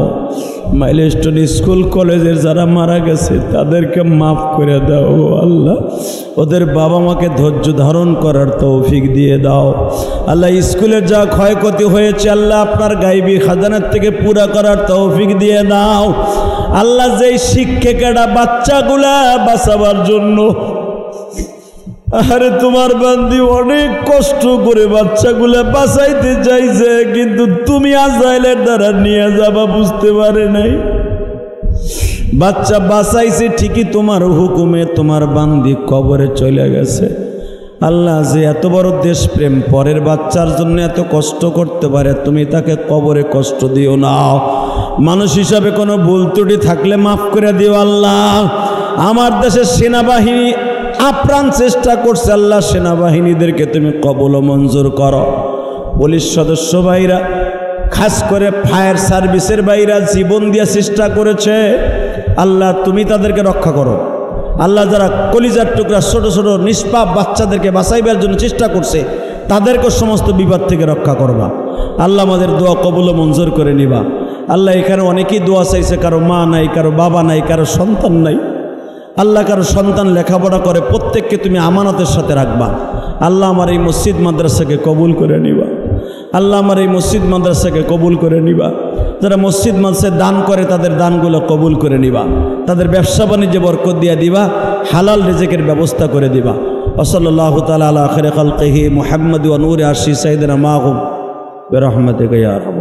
মাইলস্টোন স্কুল কলেজের যারা মারা গেছে তাদেরকে মাফ করে দাও গো আল্লাহ। ওদের বাবা মাকে ধৈর্য ধারণ করার তৌফিক দিয়ে দাও আল্লাহ। স্কুলের যা ক্ষয়ক্ষতি হয়েছে আল্লাহ আপনার গায়বী খাজানার থেকে পুরা করার তৌফিক দিয়ে দাও আল্লাহ। যেই শিক্ষকেরা বাচ্চাগুলা বাঁচাবার জন্য, আরে তোমার বান্দি অনেক কষ্ট করে বাচ্চাগুলা বাঁচাইতে চাইছে, কিন্তু তুমি আজরাইলের দ্বারা নিয়ে যাবা বুঝতে পারে নাই। বাচ্চা বাঁচাইছে ঠিকই, তোমার হুকুমে তোমার বান্দি কবরে চলে গেছে। আল্লাহ যে এত বড় দেশপ্রেম, পরের বাচ্চার জন্য এত কষ্ট করতে পারে, তুমি তাকে কবরে কষ্ট দিও না। মানুষ হিসাবে কোনো ভুল ত্রুটি থাকলে মাফ করে দিও আল্লাহ। আমার দেশের সেনাবাহিনী আপ্রাণ চেষ্টা করছে আল্লাহ, সেনাবাহিনীদেরকে তুমি কবুল মঞ্জুর করো। পুলিশ সদস্য ভাইরা, খাস করে ফায়ার সার্ভিসের ভাইরা জীবন দিয়ে চেষ্টা করেছে আল্লাহ, তুমি তাদেরকে রক্ষা করো আল্লাহ। যারা কলিজার টুকরা ছোট ছোট নিষ্পাপ বাচ্চাদেরকে বাঁচাইবার জন্য চেষ্টা করছে তাদেরকে সমস্ত বিপদ থেকে রক্ষা করবা আল্লাহ। আমাদের দোয়া কবুল মঞ্জুর করে নিবা আল্লাহ। এখানে অনেকেই দোয়া চাইছে, কারো মা নাই, কারো বাবা নাই, কারো সন্তান নাই আল্লাহ। কারো সন্তান লেখাপড়া করে, প্রত্যেককে তুমি আমানতের সাথে রাখবা আল্লাহ। আমার এই মসজিদ মাদ্রাসাকে কবুল করে নিবা আল্লাহ। আমার এই মসজিদ মাদ্রাসাকে কবুল করে নিবা। যারা মসজিদ মাদ্রাসায় দান করে তাদের দানগুলো কবুল করে নিবা। তাদের ব্যবসা বাণিজ্যে বরকত দিয়া দিবা, হালাল রিজিকের ব্যবস্থা করে দিবা। ওয়াসাল্লাল্লাহু তাআলা আলা খায়রি খালকিহি মুহাম্মদ ওয়া নূরি আরশি সাইয়্যিদিনা মাহুম বিরহমাতিকা ইয়া রাব্বাল